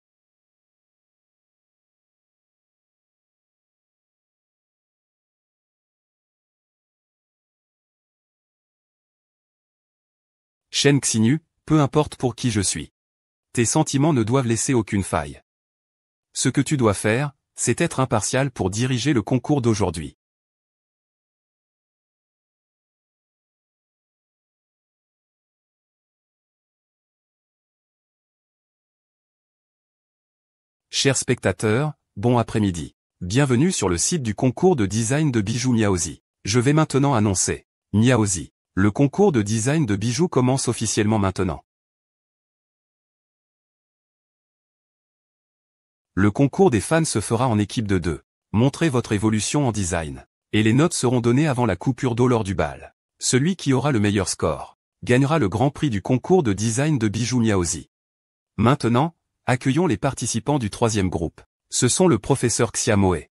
Shen Xinyu, peu importe pour qui je suis. Tes sentiments ne doivent laisser aucune faille. Ce que tu dois faire, c'est être impartial pour diriger le concours d'aujourd'hui. Chers spectateurs, bon après-midi. Bienvenue sur le site du concours de design de bijoux Miaozi. Je vais maintenant annoncer. Miaozi. Le concours de design de bijoux commence officiellement maintenant. Le concours des fans se fera en équipe de 2. Montrez votre évolution en design. Et les notes seront données avant la coupure d'eau lors du bal. Celui qui aura le meilleur score gagnera le grand prix du concours de design de bijoux Miaozi. Maintenant, accueillons les participants du 3e groupe. Ce sont le professeur Xia Moe.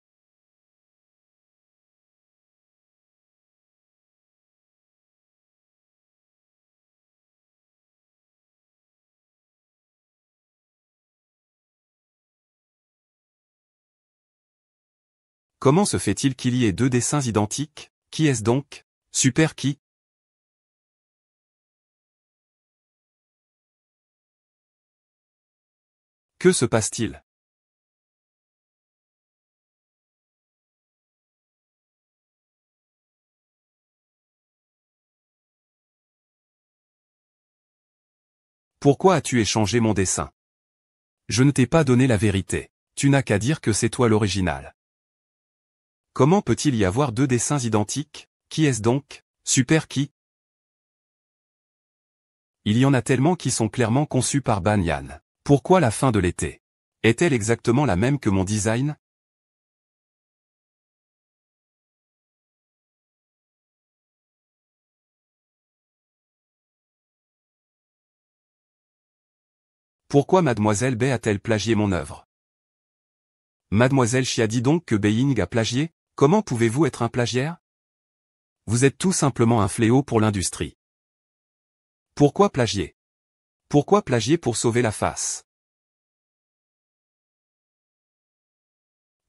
Comment se fait-il qu'il y ait 2 dessins identiques? Qui est-ce donc? Super qui? Que se passe-t-il? Pourquoi as-tu échangé mon dessin? Je ne t'ai pas donné la vérité. Tu n'as qu'à dire que c'est toi l'original. Comment peut-il y avoir 2 dessins identiques? Qui est-ce donc? Super qui? Il y en a tellement qui sont clairement conçus par Ban Yan. Pourquoi la fin de l'été? Est-elle exactement la même que mon design? Pourquoi Mademoiselle Bay a-t-elle plagié mon œuvre? Mademoiselle Chia dit donc que Beiying a plagié? Comment pouvez-vous être un plagiaire? Vous êtes tout simplement un fléau pour l'industrie. Pourquoi plagier? Pourquoi plagier pour sauver la face?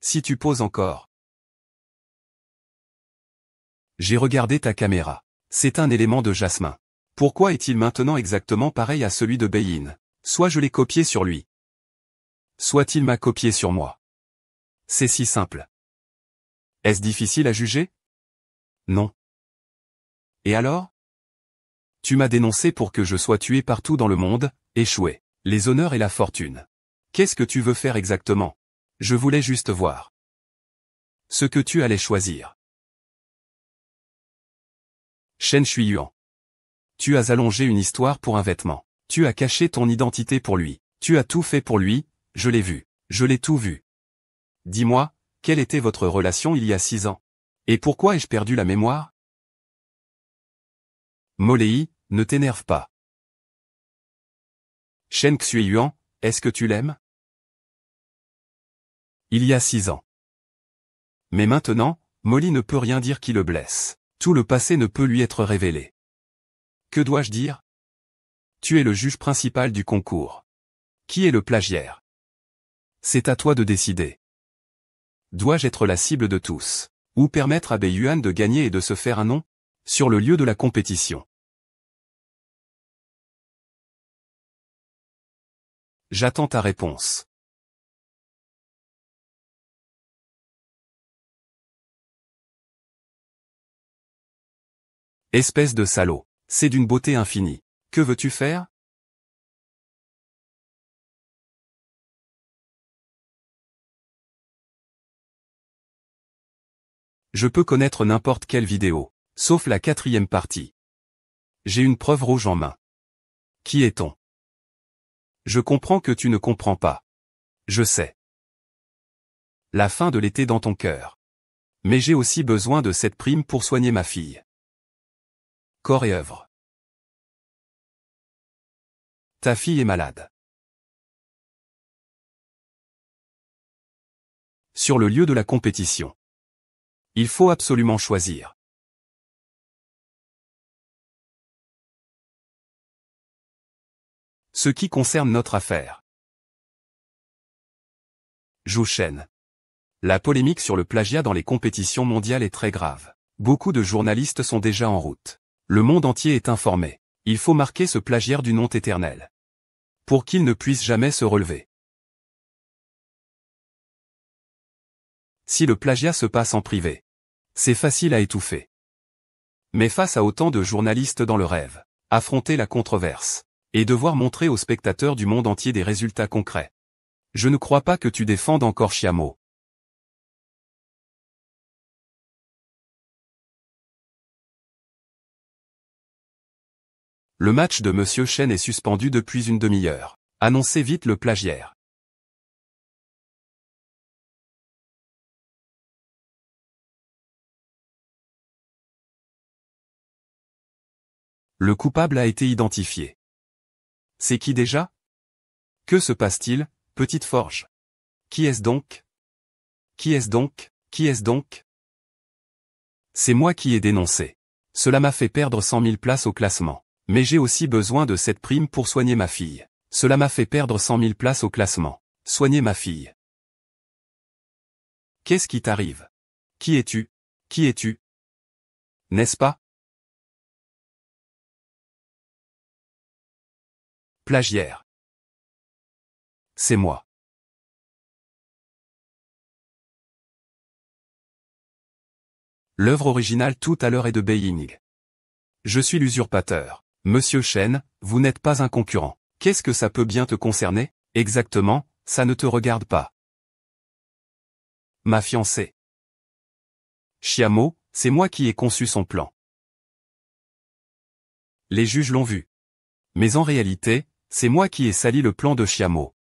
Si tu poses encore J'ai regardé ta caméra. C'est un élément de Jasmin. Pourquoi est-il maintenant exactement pareil à celui de Beyin? Soit je l'ai copié sur lui. Soit il m'a copié sur moi. C'est si simple. Est-ce difficile à juger? Non. Et alors? Tu m'as dénoncé pour que je sois tué partout dans le monde, échoué. Les honneurs et la fortune. Qu'est-ce que tu veux faire exactement? Je voulais juste voir. Ce que tu allais choisir. Shen Shuiyuan. Tu as allongé une histoire pour un vêtement. Tu as caché ton identité pour lui. Tu as tout fait pour lui, je l'ai vu. Je l'ai tout vu. Dis-moi, quelle était votre relation il y a 6 ans? Et pourquoi ai-je perdu la mémoire? Molei, ne t'énerve pas. Shen Xueyuan, est-ce que tu l'aimes? Il y a 6 ans. Mais maintenant, Molly ne peut rien dire qui le blesse. Tout le passé ne peut lui être révélé. Que dois-je dire? Tu es le juge principal du concours. Qui est le plagiaire? C'est à toi de décider. Dois-je être la cible de tous? Ou permettre à Beiyuan de gagner et de se faire un nom? Sur le lieu de la compétition. J'attends ta réponse. Espèce de salaud. C'est d'une beauté infinie. Que veux-tu faire? Je peux connaître n'importe quelle vidéo. Sauf la 4e partie. J'ai une preuve rouge en main. Qui est-on? Je comprends que tu ne comprends pas. Je sais. La fin de l'été dans ton cœur. Mais j'ai aussi besoin de cette prime pour soigner ma fille. Corps et œuvre. Ta fille est malade. Sur le lieu de la compétition. Il faut absolument choisir. Ce qui concerne notre affaire. Zhou Shen. La polémique sur le plagiat dans les compétitions mondiales est très grave. Beaucoup de journalistes sont déjà en route. Le monde entier est informé. Il faut marquer ce plagiaire d'une honte éternelle. Pour qu'il ne puisse jamais se relever. Si le plagiat se passe en privé, c'est facile à étouffer. Mais face à autant de journalistes dans le rêve, affronter la controverse, et devoir montrer aux spectateurs du monde entier des résultats concrets. Je ne crois pas que tu défendes encore Xiaomo. Le match de Monsieur Shen est suspendu depuis une demi-heure. Annoncez vite le plagiaire. Le coupable a été identifié. C'est qui déjà? Que se passe-t-il, petite forge? Qui est-ce donc? Qui est-ce donc? Qui est-ce donc? C'est moi qui ai dénoncé. Cela m'a fait perdre 100 000 places au classement. Mais j'ai aussi besoin de cette prime pour soigner ma fille. Cela m'a fait perdre 100 000 places au classement. Soigner ma fille. Qu'est-ce qui t'arrive? Qui es-tu? Qui es-tu? N'est-ce pas? Plagiaire. C'est moi. L'œuvre originale tout à l'heure est de Beiying. Je suis l'usurpateur. Monsieur Shen, vous n'êtes pas un concurrent. Qu'est-ce que ça peut bien te concerner? Exactement, ça ne te regarde pas. Ma fiancée. Xiaomo, c'est moi qui ai conçu son plan. Les juges l'ont vu. Mais en réalité, c'est moi qui ai sali le plan de Xiaomo.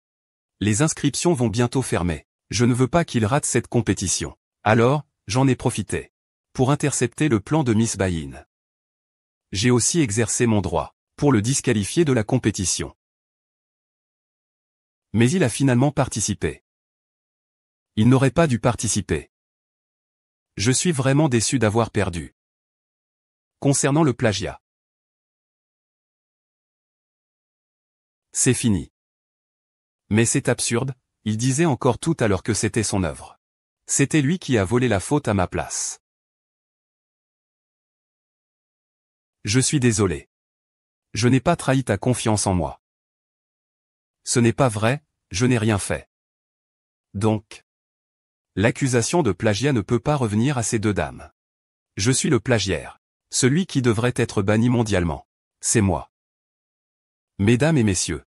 Les inscriptions vont bientôt fermer. Je ne veux pas qu'il rate cette compétition. Alors, j'en ai profité. Pour intercepter le plan de Miss Beyin. J'ai aussi exercé mon droit, pour le disqualifier de la compétition. Mais il a finalement participé. Il n'aurait pas dû participer. Je suis vraiment déçu d'avoir perdu. Concernant le plagiat. C'est fini. Mais c'est absurde, il disait encore tout à l'heure que c'était son œuvre. C'était lui qui a volé la faute à ma place. Je suis désolé. Je n'ai pas trahi ta confiance en moi. Ce n'est pas vrai, je n'ai rien fait. Donc, l'accusation de plagiat ne peut pas revenir à ces deux dames. Je suis le plagiaire. Celui qui devrait être banni mondialement. C'est moi. Mesdames et messieurs.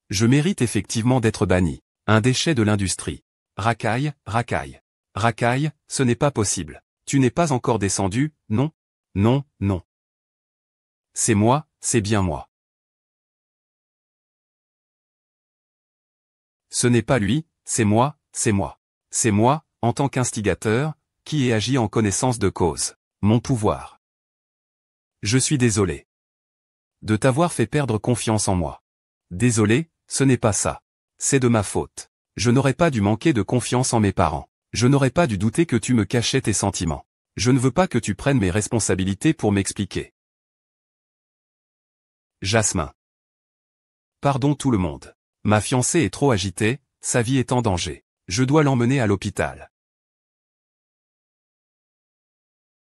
Je mérite effectivement d'être banni. Un déchet de l'industrie. Racaille, racaille. Racaille, ce n'est pas possible. Tu n'es pas encore descendu, non? Non, non. C'est moi, c'est bien moi. Ce n'est pas lui, c'est moi, c'est moi. C'est moi, en tant qu'instigateur, qui ai agi en connaissance de cause. Mon pouvoir. Je suis désolé. De t'avoir fait perdre confiance en moi. Désolé, ce n'est pas ça. C'est de ma faute. Je n'aurais pas dû manquer de confiance en mes parents. Je n'aurais pas dû douter que tu me cachais tes sentiments. Je ne veux pas que tu prennes mes responsabilités pour m'expliquer. Jasmin. Pardon tout le monde. Ma fiancée est trop agitée, sa vie est en danger. Je dois l'emmener à l'hôpital.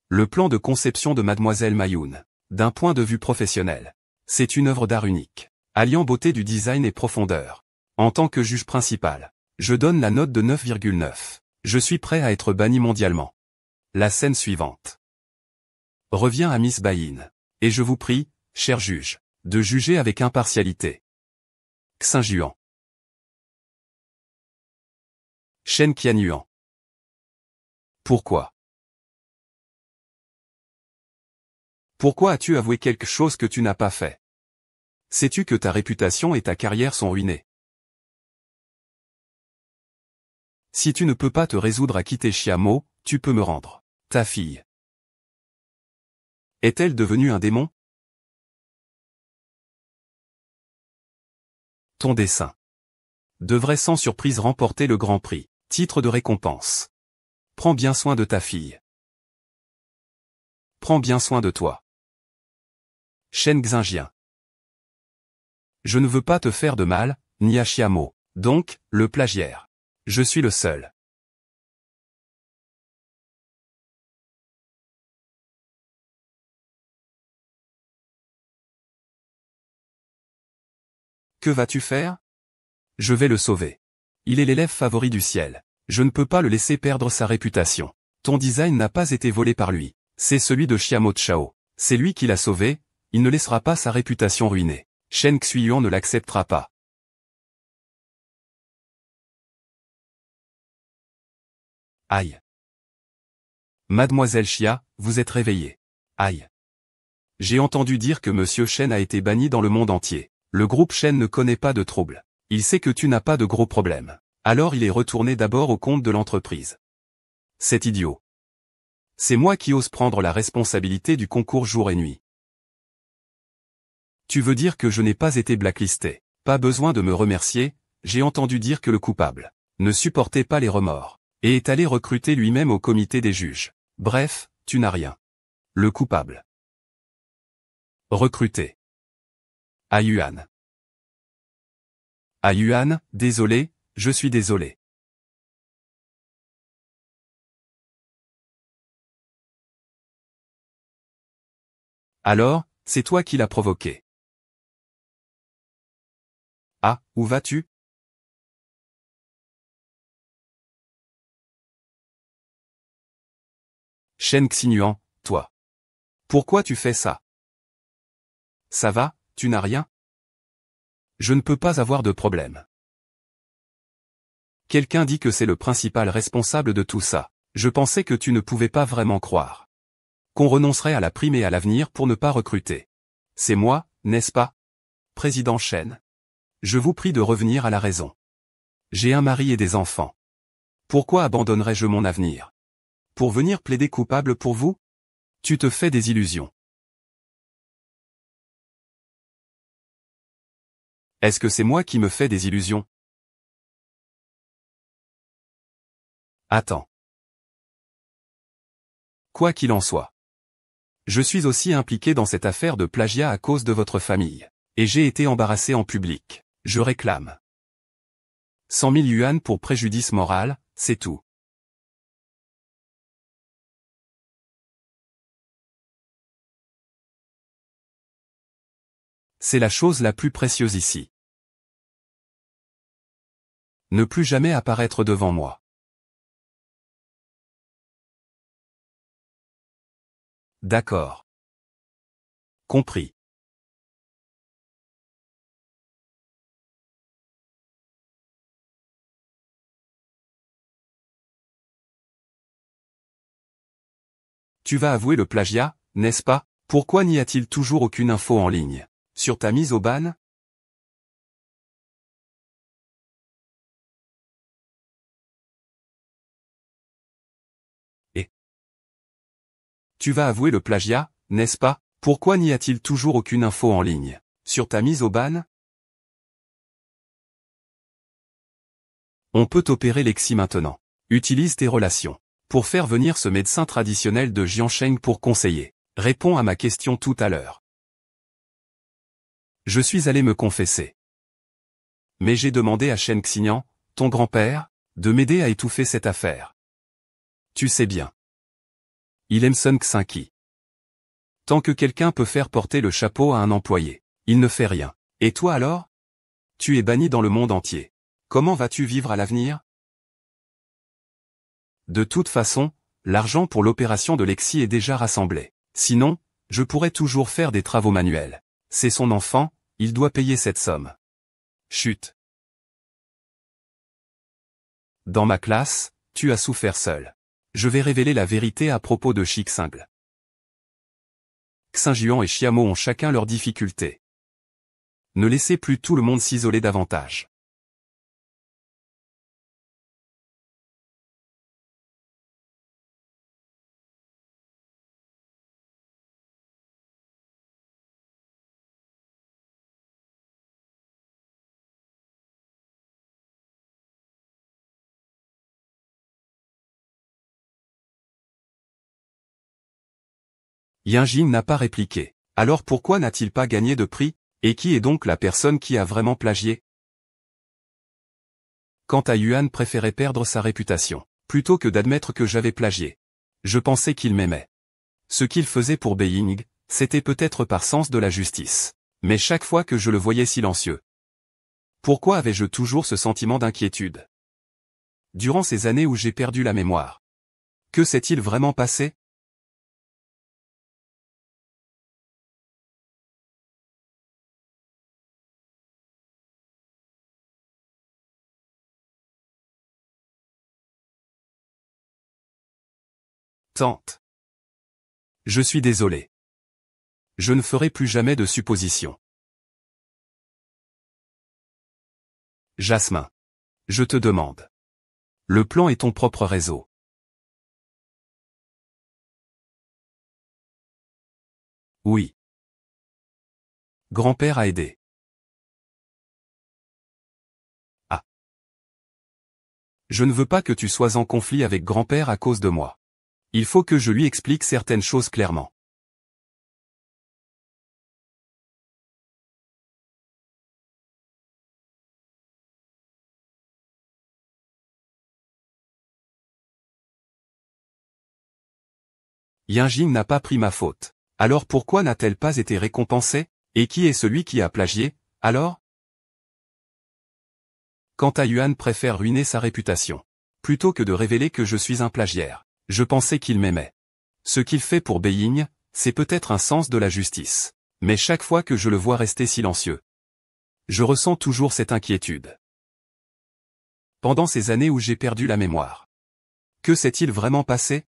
Le plan de conception de Mademoiselle Mayoun. D'un point de vue professionnel. C'est une œuvre d'art unique, alliant beauté du design et profondeur. En tant que juge principal, je donne la note de 9,9. Je suis prêt à être banni mondialement. La scène suivante. Revient à Miss Bayin. Et je vous prie, cher juge, de juger avec impartialité. Xinjuan. Shen Qianyuan. Pourquoi? Pourquoi as-tu avoué quelque chose que tu n'as pas fait? Sais-tu que ta réputation et ta carrière sont ruinées? Si tu ne peux pas te résoudre à quitter Chiamo, tu peux me rendre. Ta fille. Est-elle devenue un démon? Ton dessin devrait sans surprise remporter le Grand Prix. Titre de récompense. Prends bien soin de ta fille. Prends bien soin de toi. Shen Xinjian. Je ne veux pas te faire de mal, ni à Chiamo. Donc, le plagiaire. Je suis le seul. Que vas-tu faire? Je vais le sauver. Il est l'élève favori du ciel. Je ne peux pas le laisser perdre sa réputation. Ton design n'a pas été volé par lui. C'est celui de Xiamo Chao. C'est lui qui l'a sauvé, il ne laissera pas sa réputation ruinée. Shen Xuyuan ne l'acceptera pas. Aïe. Mademoiselle Xia, vous êtes réveillée. Aïe. J'ai entendu dire que Monsieur Shen a été banni dans le monde entier. Le groupe Shen ne connaît pas de trouble. Il sait que tu n'as pas de gros problèmes. Alors il est retourné d'abord au compte de l'entreprise. C'est idiot. C'est moi qui ose prendre la responsabilité du concours jour et nuit. Tu veux dire que je n'ai pas été blacklisté. Pas besoin de me remercier, j'ai entendu dire que le coupable ne supportait pas les remords, et est allé recruter lui-même au comité des juges. Bref, tu n'as rien. Le coupable. Recruté. Ayuan. Ayuan, désolé, je suis désolé. Alors, c'est toi qui l'as provoqué. Ah, où vas-tu? Shen Xinhuan, toi. Pourquoi tu fais ça? Ça va, tu n'as rien? Je ne peux pas avoir de problème. Quelqu'un dit que c'est le principal responsable de tout ça. Je pensais que tu ne pouvais pas vraiment croire. Qu'on renoncerait à la prime et à l'avenir pour ne pas recruter. C'est moi, n'est-ce pas? Président Shen. Je vous prie de revenir à la raison. J'ai un mari et des enfants. Pourquoi abandonnerais-je mon avenir? Pour venir plaider coupable pour vous? Tu te fais des illusions. Est-ce que c'est moi qui me fais des illusions? Attends. Quoi qu'il en soit. Je suis aussi impliqué dans cette affaire de plagiat à cause de votre famille. Et j'ai été embarrassé en public. Je réclame 100 000 yuan pour préjudice moral, c'est tout. C'est la chose la plus précieuse ici. Ne plus jamais apparaître devant moi. D'accord. Compris. Tu vas avouer le plagiat, n'est-ce pas? Pourquoi n'y a-t-il toujours aucune info en ligne? Sur ta mise au ban? Et tu vas avouer le plagiat, n'est-ce pas? Pourquoi n'y a-t-il toujours aucune info en ligne? Sur ta mise au ban? On peut opérer l'exi maintenant. Utilise tes relations. Pour faire venir ce médecin traditionnel de Jiansheng pour conseiller. Réponds à ma question tout à l'heure. Je suis allé me confesser. Mais j'ai demandé à Shen Xian, ton grand-père, de m'aider à étouffer cette affaire. Tu sais bien. Il aime Sun Xinqi. Tant que quelqu'un peut faire porter le chapeau à un employé, il ne fait rien. Et toi alors? Tu es banni dans le monde entier. Comment vas-tu vivre à l'avenir? De toute façon, l'argent pour l'opération de Lexi est déjà rassemblé. Sinon, je pourrais toujours faire des travaux manuels. C'est son enfant, il doit payer cette somme. Chut. Dans ma classe, tu as souffert seul. Je vais révéler la vérité à propos de Xingle. Xinjiang et Xiamo ont chacun leurs difficultés. Ne laissez plus tout le monde s'isoler davantage. Yinjing n'a pas répliqué. Alors pourquoi n'a-t-il pas gagné de prix? Et qui est donc la personne qui a vraiment plagié? Quant à Yuan préférait perdre sa réputation, plutôt que d'admettre que j'avais plagié. Je pensais qu'il m'aimait. Ce qu'il faisait pour Beiying, c'était peut-être par sens de la justice. Mais chaque fois que je le voyais silencieux. Pourquoi avais-je toujours ce sentiment d'inquiétude? Durant ces années où j'ai perdu la mémoire. Que s'est-il vraiment passé? Tante. Je suis désolé. Je ne ferai plus jamais de suppositions. Jasmin. Je te demande. Le plan est ton propre réseau. Oui. Grand-père a aidé. Ah. Je ne veux pas que tu sois en conflit avec grand-père à cause de moi. Il faut que je lui explique certaines choses clairement. Yinjing n'a pas pris ma faute. Alors pourquoi n'a-t-elle pas été récompensée? Et qui est celui qui a plagié, alors? Quant à Yuan préfère ruiner sa réputation. Plutôt que de révéler que je suis un plagiaire. Je pensais qu'il m'aimait. Ce qu'il fait pour Beiying, c'est peut-être un sens de la justice. Mais chaque fois que je le vois rester silencieux, je ressens toujours cette inquiétude. Pendant ces années où j'ai perdu la mémoire. Que s'est-il vraiment passé?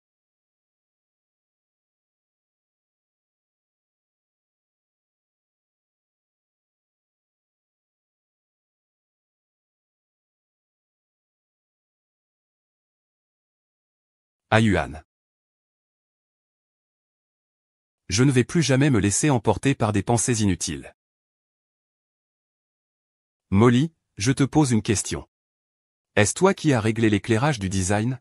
À Yuan. Je ne vais plus jamais me laisser emporter par des pensées inutiles. Molly, je te pose une question. Est-ce toi qui as réglé l'éclairage du design?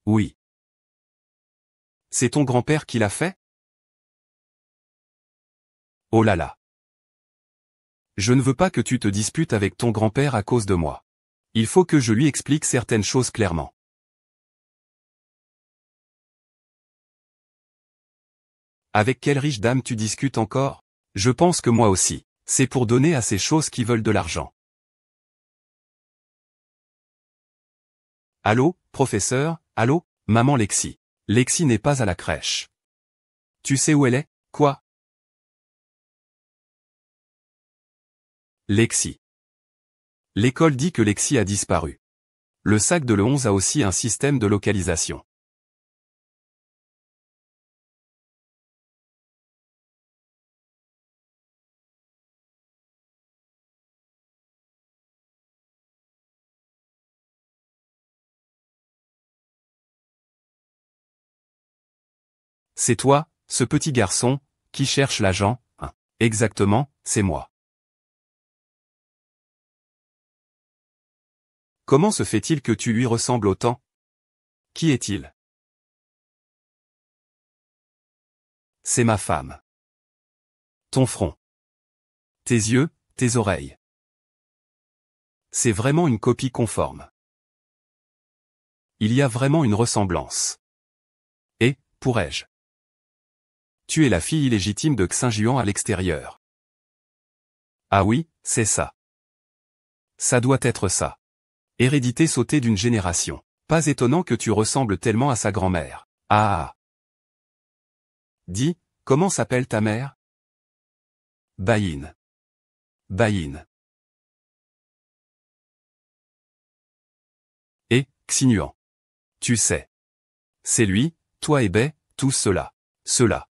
Oui. C'est ton grand-père qui l'a fait? Oh là là. Je ne veux pas que tu te disputes avec ton grand-père à cause de moi. Il faut que je lui explique certaines choses clairement. Avec quelle riche dame tu discutes encore? Je pense que moi aussi. C'est pour donner à ces choses qui veulent de l'argent. Allô, professeur, allô, maman Lexi. Lexi n'est pas à la crèche. Tu sais où elle est? Quoi? Lexi. L'école dit que Lexi a disparu. Le sac de le 11 a aussi un système de localisation. C'est toi, ce petit garçon, qui cherche l'agent, hein? Exactement, c'est moi. Comment se fait-il que tu lui ressembles autant? Qui est-il? C'est ma femme. Ton front. Tes yeux, tes oreilles. C'est vraiment une copie conforme. Il y a vraiment une ressemblance. Et, pourrais-je? Tu es la fille illégitime de Xinjiang à l'extérieur. Ah oui, c'est ça. Ça doit être ça. Hérédité sautée d'une génération. Pas étonnant que tu ressembles tellement à sa grand-mère. Ah. Dis, comment s'appelle ta mère? Bayin. Bayin. Et, Xinuan. Tu sais. C'est lui, toi et Bai, tous ceux-là. Ceux-là.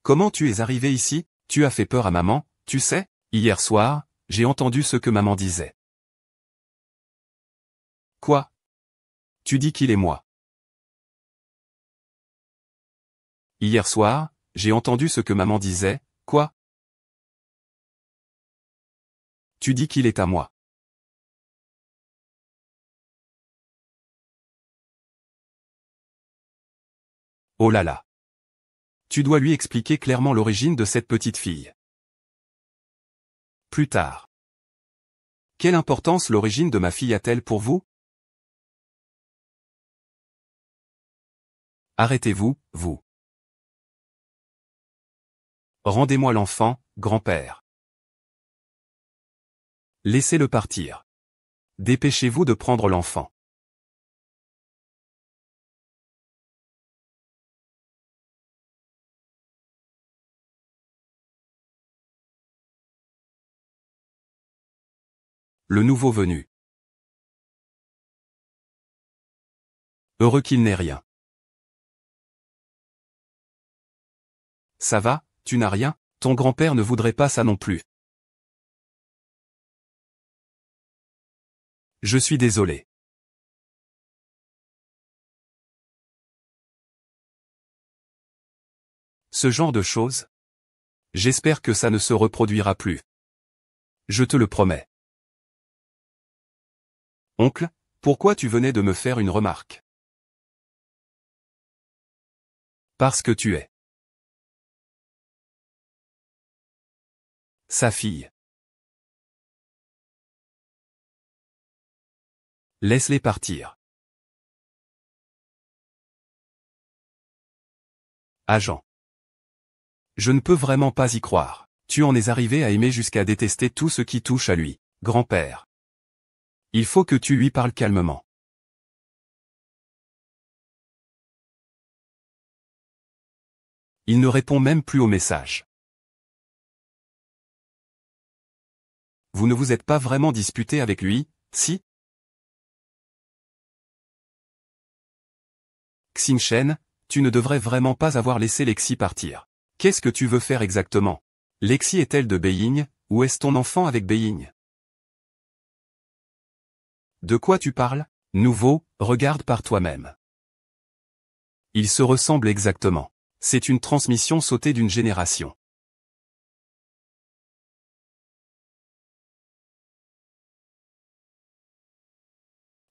Comment tu es arrivé ici? Tu as fait peur à maman, tu sais? Hier soir, j'ai entendu ce que maman disait. Quoi? Tu dis qu'il est moi. Hier soir, j'ai entendu ce que maman disait, quoi? Tu dis qu'il est à moi. Oh là là. Tu dois lui expliquer clairement l'origine de cette petite fille. Plus tard. Quelle importance l'origine de ma fille a-t-elle pour vous? Arrêtez-vous, vous. Rendez-moi l'enfant, grand-père. Laissez-le partir. Dépêchez-vous de prendre l'enfant. Le nouveau venu. Heureux qu'il n'ait rien. Ça va, tu n'as rien? Ton grand-père ne voudrait pas ça non plus. Je suis désolé. Ce genre de choses? J'espère que ça ne se reproduira plus. Je te le promets. Oncle, pourquoi tu venais de me faire une remarque? Parce que tu es sa fille. Laisse-les partir. Agent. Je ne peux vraiment pas y croire. Tu en es arrivé à aimer jusqu'à détester tout ce qui touche à lui, grand-père. Il faut que tu lui parles calmement. Il ne répond même plus aux messages. Vous ne vous êtes pas vraiment disputé avec lui, si? Xinchen, tu ne devrais vraiment pas avoir laissé Lexi partir. Qu'est-ce que tu veux faire exactement? Lexi est-elle de Beiying, ou est-ce ton enfant avec Beiying? De quoi tu parles? Nouveau, regarde par toi-même. Ils se ressemblent exactement. C'est une transmission sautée d'une génération.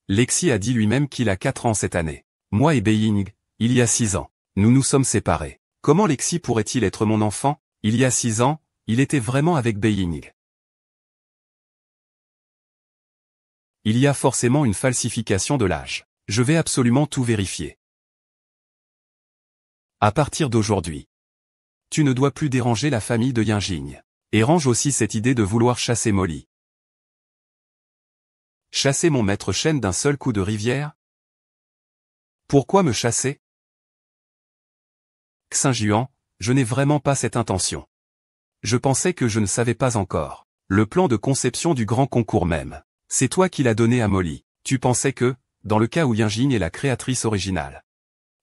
Lexi a dit lui-même qu'il a 4 ans cette année. Moi et Beiying, il y a 6 ans. Nous nous sommes séparés. Comment Lexi pourrait-il être mon enfant? Il y a 6 ans, il était vraiment avec Beiying. Il y a forcément une falsification de l'âge. Je vais absolument tout vérifier. À partir d'aujourd'hui, tu ne dois plus déranger la famille de Yinjing. Et range aussi cette idée de vouloir chasser Molly. Chasser mon maître Shen d'un seul coup de rivière? Pourquoi me chasser? Xinjiang, je n'ai vraiment pas cette intention. Je pensais que je ne savais pas encore. Le plan de conception du grand concours même. C'est toi qui l'as donné à Molly. Tu pensais que, dans le cas où Yinjing est la créatrice originale,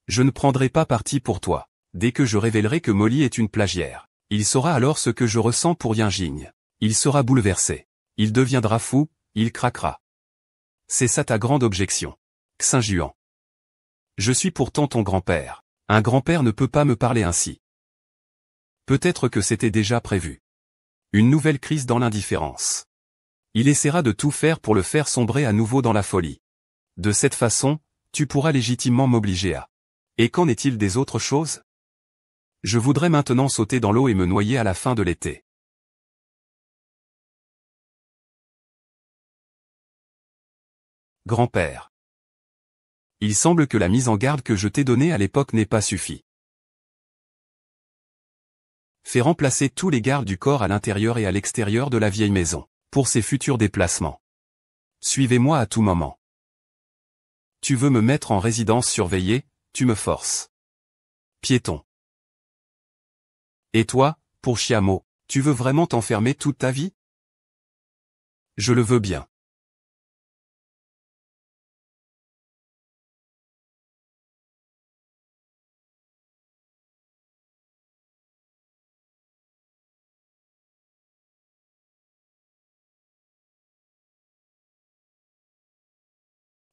je ne prendrai pas parti pour toi. Dès que je révélerai que Molly est une plagiaire, il saura alors ce que je ressens pour Yinjing. Il sera bouleversé. Il deviendra fou, il craquera. C'est ça ta grande objection. Xinjiang. Je suis pourtant ton grand-père. Un grand-père ne peut pas me parler ainsi. Peut-être que c'était déjà prévu. Une nouvelle crise dans l'indifférence. Il essaiera de tout faire pour le faire sombrer à nouveau dans la folie. De cette façon, tu pourras légitimement m'obliger à. Et qu'en est-il des autres choses? Je voudrais maintenant sauter dans l'eau et me noyer à la fin de l'été. Grand-père. Il semble que la mise en garde que je t'ai donnée à l'époque n'ait pas suffi. Fais remplacer tous les gardes du corps à l'intérieur et à l'extérieur de la vieille maison, pour ses futurs déplacements. Suivez-moi à tout moment. Tu veux me mettre en résidence surveillée, tu me forces. Piéton. Et toi, pour Chiamo, tu veux vraiment t'enfermer toute ta vie? Je le veux bien.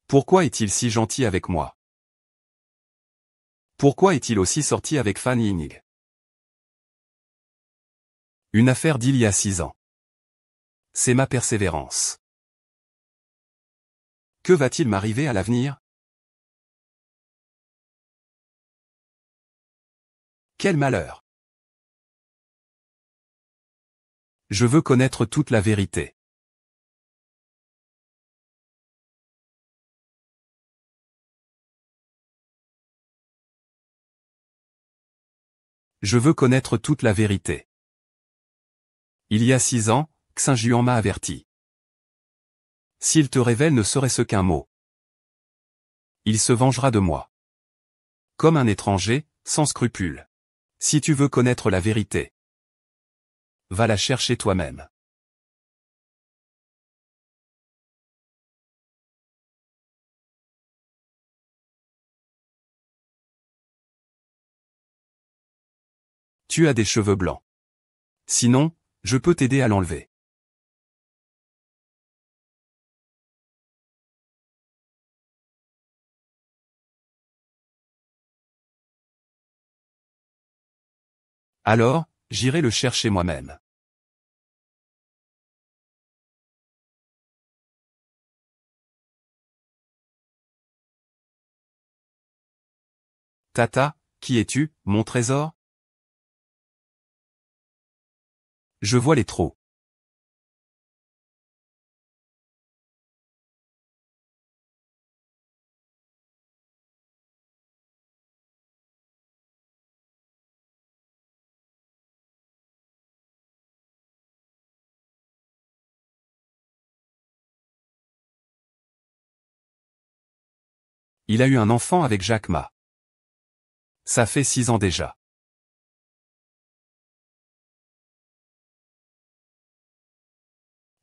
Pourquoi est-il si gentil avec moi? Pourquoi est-il aussi sorti avec Fan Ying? Une affaire d'il y a 6 ans. C'est ma persévérance. Que va-t-il m'arriver à l'avenir? Quel malheur! Je veux connaître toute la vérité. Je veux connaître toute la vérité. Il y a 6 ans, Xinjiang m'a averti. S'il te révèle ne serait-ce qu'un mot, il se vengera de moi. Comme un étranger, sans scrupule. Si tu veux connaître la vérité, va la chercher toi-même. Tu as des cheveux blancs. Sinon, je peux t'aider à l'enlever. Alors, j'irai le chercher moi-même. Tata, qui es-tu, mon trésor? Je vois les trous. Il a eu un enfant avec Jack Ma. Ça fait 6 ans déjà.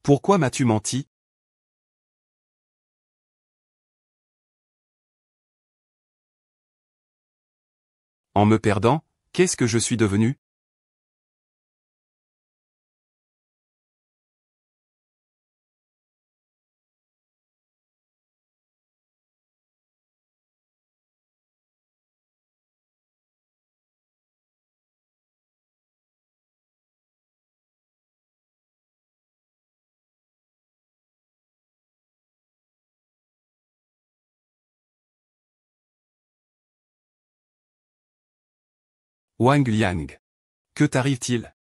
Pourquoi m'as-tu menti? En me perdant, qu'est-ce que je suis devenu? Wang Liang. Que t'arrive-t-il?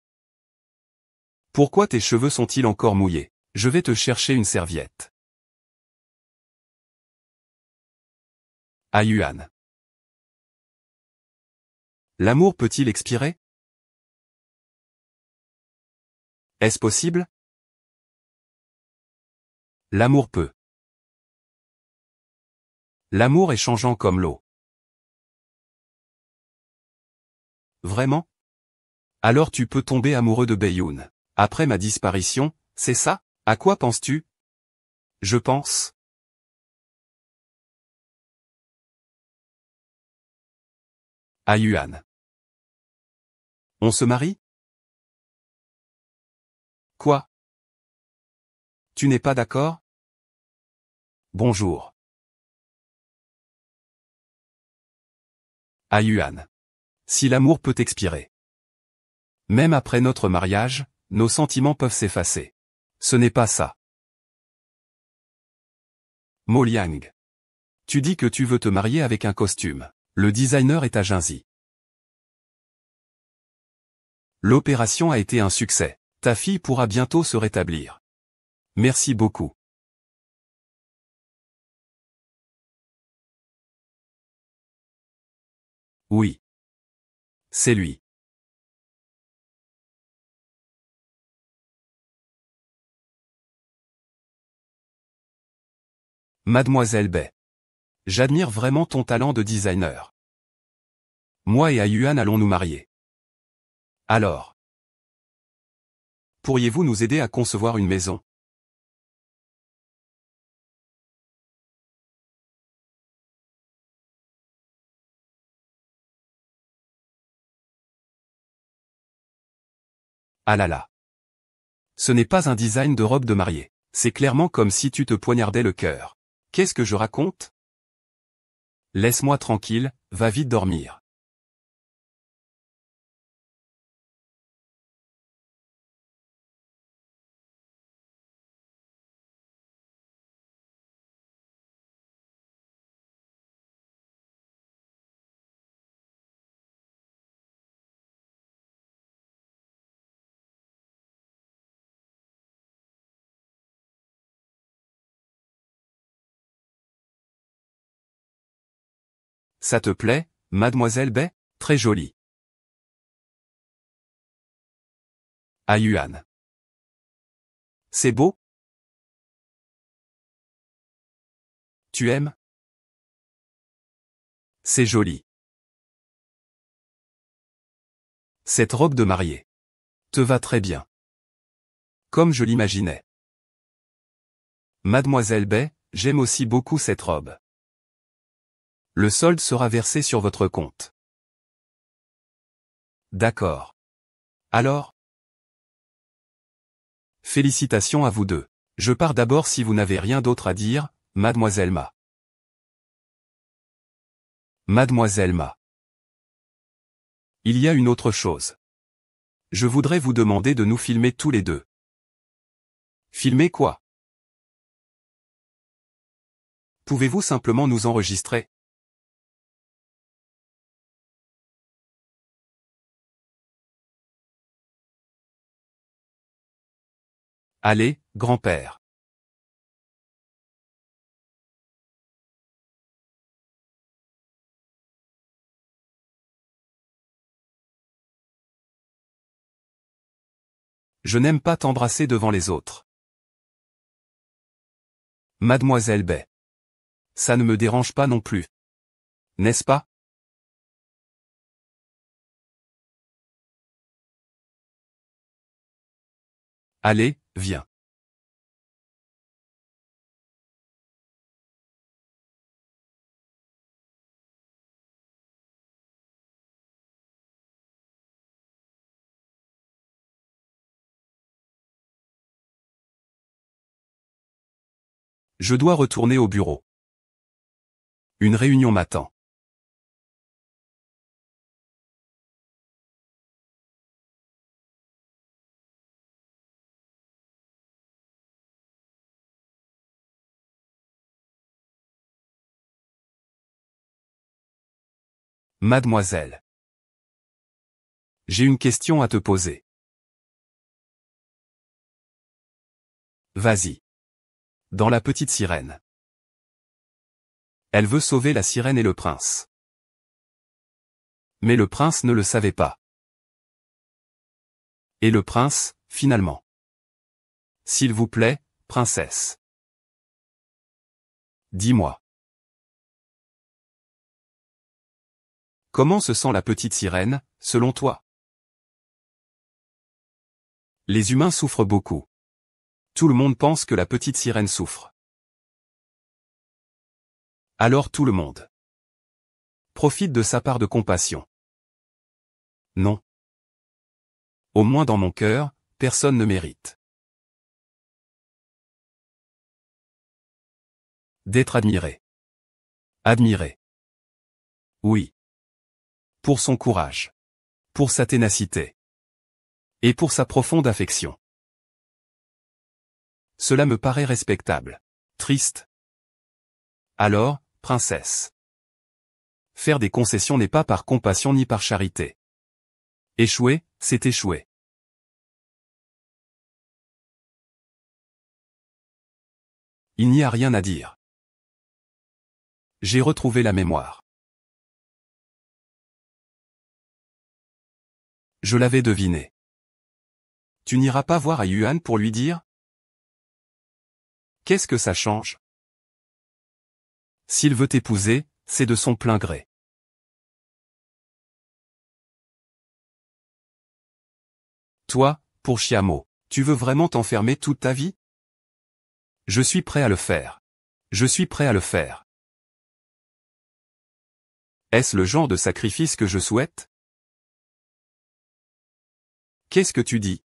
Pourquoi tes cheveux sont-ils encore mouillés? Je vais te chercher une serviette. À Yuan. L'amour peut-il expirer? Est-ce possible? L'amour peut. L'amour est changeant comme l'eau. Vraiment? Alors tu peux tomber amoureux de Baeyoon. Après ma disparition, c'est ça? À quoi penses-tu? Je pense. À Yuan. On se marie? Quoi? Tu n'es pas d'accord? Bonjour. À Yuan. Si l'amour peut expirer. Même après notre mariage, nos sentiments peuvent s'effacer. Ce n'est pas ça. Mo Liang. Tu dis que tu veux te marier avec un costume. Le designer est à Jinzi. L'opération a été un succès. Ta fille pourra bientôt se rétablir. Merci beaucoup. Oui. C'est lui. Mademoiselle Bai. J'admire vraiment ton talent de designer. Moi et Ayuan allons nous marier. Alors. Pourriez-vous nous aider à concevoir une maison? Ah là là. Ce n'est pas un design de robe de mariée. C'est clairement comme si tu te poignardais le cœur. Qu'est-ce que je raconte? Laisse-moi tranquille, va vite dormir. Ça te plaît, Mademoiselle Bai? Très jolie. Ayuan. C'est beau? Tu aimes? C'est joli. Cette robe de mariée te va très bien. Comme je l'imaginais. Mademoiselle Bai, j'aime aussi beaucoup cette robe. Le solde sera versé sur votre compte. D'accord. Alors? Félicitations à vous deux. Je pars d'abord si vous n'avez rien d'autre à dire, Mademoiselle Ma. Mademoiselle Ma. Il y a une autre chose. Je voudrais vous demander de nous filmer tous les deux. Filmer quoi? Pouvez-vous simplement nous enregistrer? Allez, grand-père. Je n'aime pas t'embrasser devant les autres. Mademoiselle Bai. Ça ne me dérange pas non plus. N'est-ce pas? Allez, viens. Je dois retourner au bureau. Une réunion m'attend. Mademoiselle. J'ai une question à te poser. Vas-y. Dans la petite sirène. Elle veut sauver la sirène et le prince. Mais le prince ne le savait pas. Et le prince, finalement. S'il vous plaît, princesse. Dis-moi. Comment se sent la petite sirène, selon toi? Les humains souffrent beaucoup. Tout le monde pense que la petite sirène souffre. Alors tout le monde profite de sa part de compassion. Non. Au moins dans mon cœur, personne ne mérite d'être admiré. Admiré. Oui. Pour son courage. Pour sa ténacité. Et pour sa profonde affection. Cela me paraît respectable. Triste. Alors, princesse. Faire des concessions n'est pas par compassion ni par charité. Échouer, c'est échouer. Il n'y a rien à dire. J'ai retrouvé la mémoire. Je l'avais deviné. Tu n'iras pas voir à Yuan pour lui dire? Qu'est-ce que ça change? S'il veut t'épouser, c'est de son plein gré. Toi, pour Chiamo, tu veux vraiment t'enfermer toute ta vie? Je suis prêt à le faire. Je suis prêt à le faire. Est-ce le genre de sacrifice que je souhaite? Qu'est-ce que tu dis?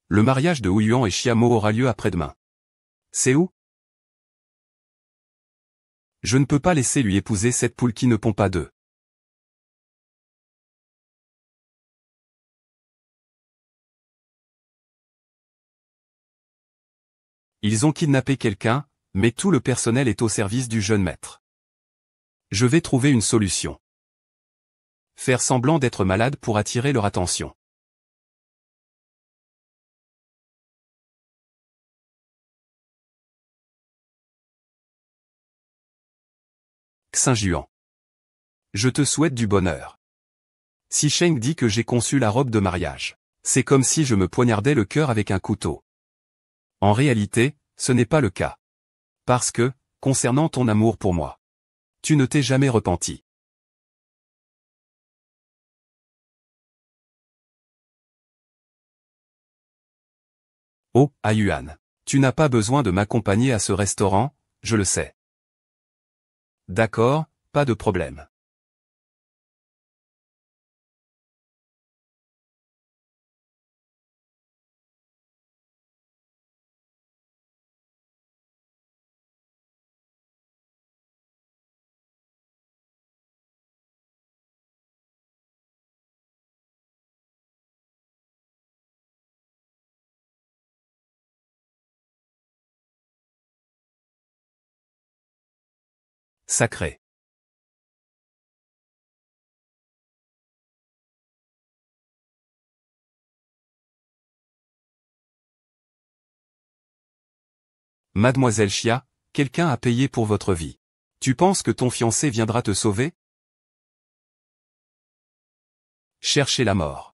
Le mariage de Ouyuan et Chiamo aura lieu après-demain. C'est où? Je ne peux pas laisser lui épouser cette poule qui ne pond pas d'œufs. Ils ont kidnappé quelqu'un, mais tout le personnel est au service du jeune maître. Je vais trouver une solution. Faire semblant d'être malade pour attirer leur attention. Xinjiang. Je te souhaite du bonheur. Si Sheng dit que j'ai conçu la robe de mariage, c'est comme si je me poignardais le cœur avec un couteau. En réalité, ce n'est pas le cas. Parce que, concernant ton amour pour moi, tu ne t'es jamais repenti. Oh, Ayuan. Tu n'as pas besoin de m'accompagner à ce restaurant, je le sais. D'accord, pas de problème. Sacré. Mademoiselle Chia, quelqu'un a payé pour votre vie. Tu penses que ton fiancé viendra te sauver? Cherchez la mort.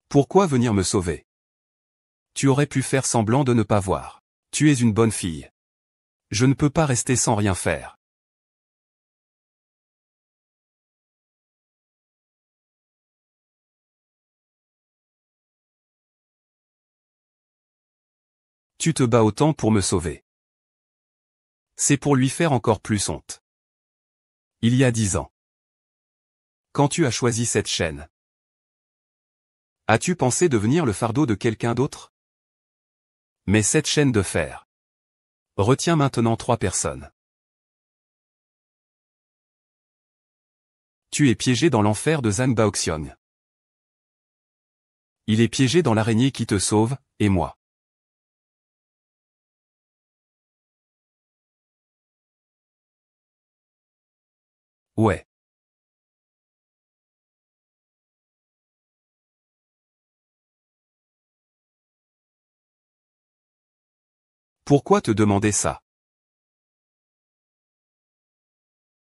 Pourquoi venir me sauver? Tu aurais pu faire semblant de ne pas voir. Tu es une bonne fille. Je ne peux pas rester sans rien faire. Tu te bats autant pour me sauver. C'est pour lui faire encore plus honte. Il y a 10 ans. Quand tu as choisi cette chaîne, as-tu pensé devenir le fardeau de quelqu'un d'autre? Mais cette chaîne de fer retient maintenant 3 personnes. Tu es piégé dans l'enfer de Zhang Baoxiong. Il est piégé dans l'araignée qui te sauve, et moi. Ouais. Pourquoi te demander ça?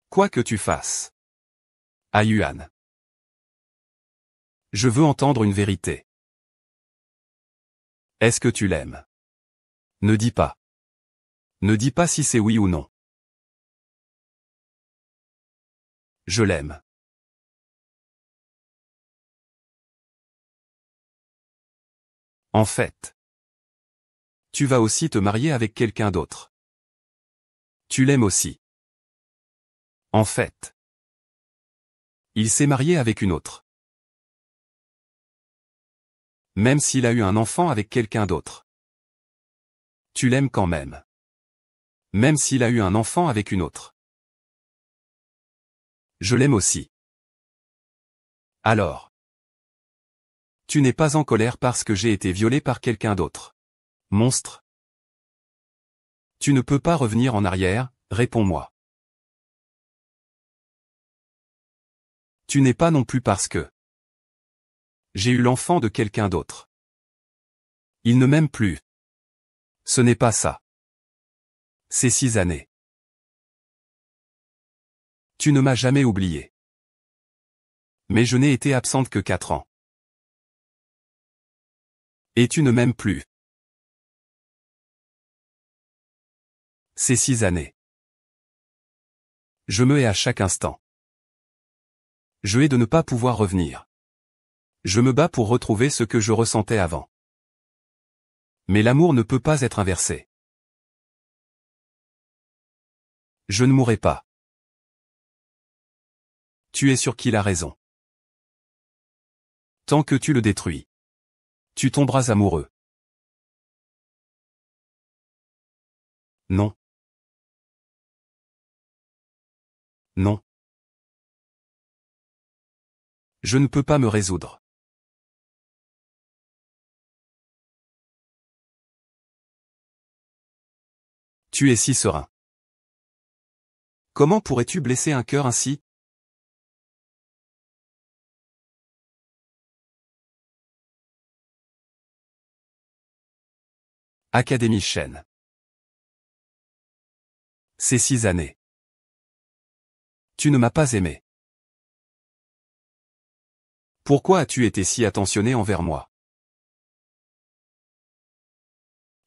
Quoi que tu fasses. Ah Yuan. Je veux entendre une vérité. Est-ce que tu l'aimes? Ne dis pas. Ne dis pas si c'est oui ou non. Je l'aime. En fait. Tu vas aussi te marier avec quelqu'un d'autre. Tu l'aimes aussi. En fait. Il s'est marié avec une autre. Même s'il a eu un enfant avec quelqu'un d'autre. Tu l'aimes quand même. Même s'il a eu un enfant avec une autre. Je l'aime aussi. Alors. Tu n'es pas en colère parce que j'ai été violé par quelqu'un d'autre. Monstre. Tu ne peux pas revenir en arrière, réponds-moi. Tu n'es pas non plus parce que j'ai eu l'enfant de quelqu'un d'autre. Il ne m'aime plus. Ce n'est pas ça. C'est 6 années. Tu ne m'as jamais oublié. Mais je n'ai été absente que 4 ans. Et tu ne m'aimes plus. C'est 6 années. Je me hais à chaque instant. Je hais de ne pas pouvoir revenir. Je me bats pour retrouver ce que je ressentais avant. Mais l'amour ne peut pas être inversé. Je ne mourrai pas. Tu es sûr qu'il a raison. Tant que tu le détruis, tu tomberas amoureux. Non. Non. Je ne peux pas me résoudre. Tu es si serein. Comment pourrais-tu blesser un cœur ainsi? Académie Chaîne. C'est 6 années. Tu ne m'as pas aimé. Pourquoi as-tu été si attentionné envers moi?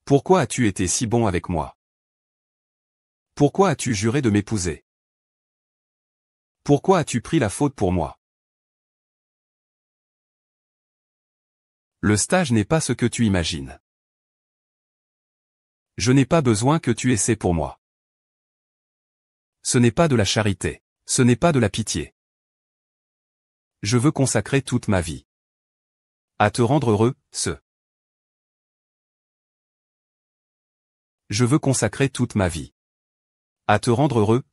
Pourquoi as-tu été si bon avec moi? Pourquoi as-tu juré de m'épouser? Pourquoi as-tu pris la faute pour moi? Le stage n'est pas ce que tu imagines. Je n'ai pas besoin que tu essaies pour moi. Ce n'est pas de la charité. Ce n'est pas de la pitié. Je veux consacrer toute ma vie à te rendre heureux, Je veux consacrer toute ma vie à te rendre heureux,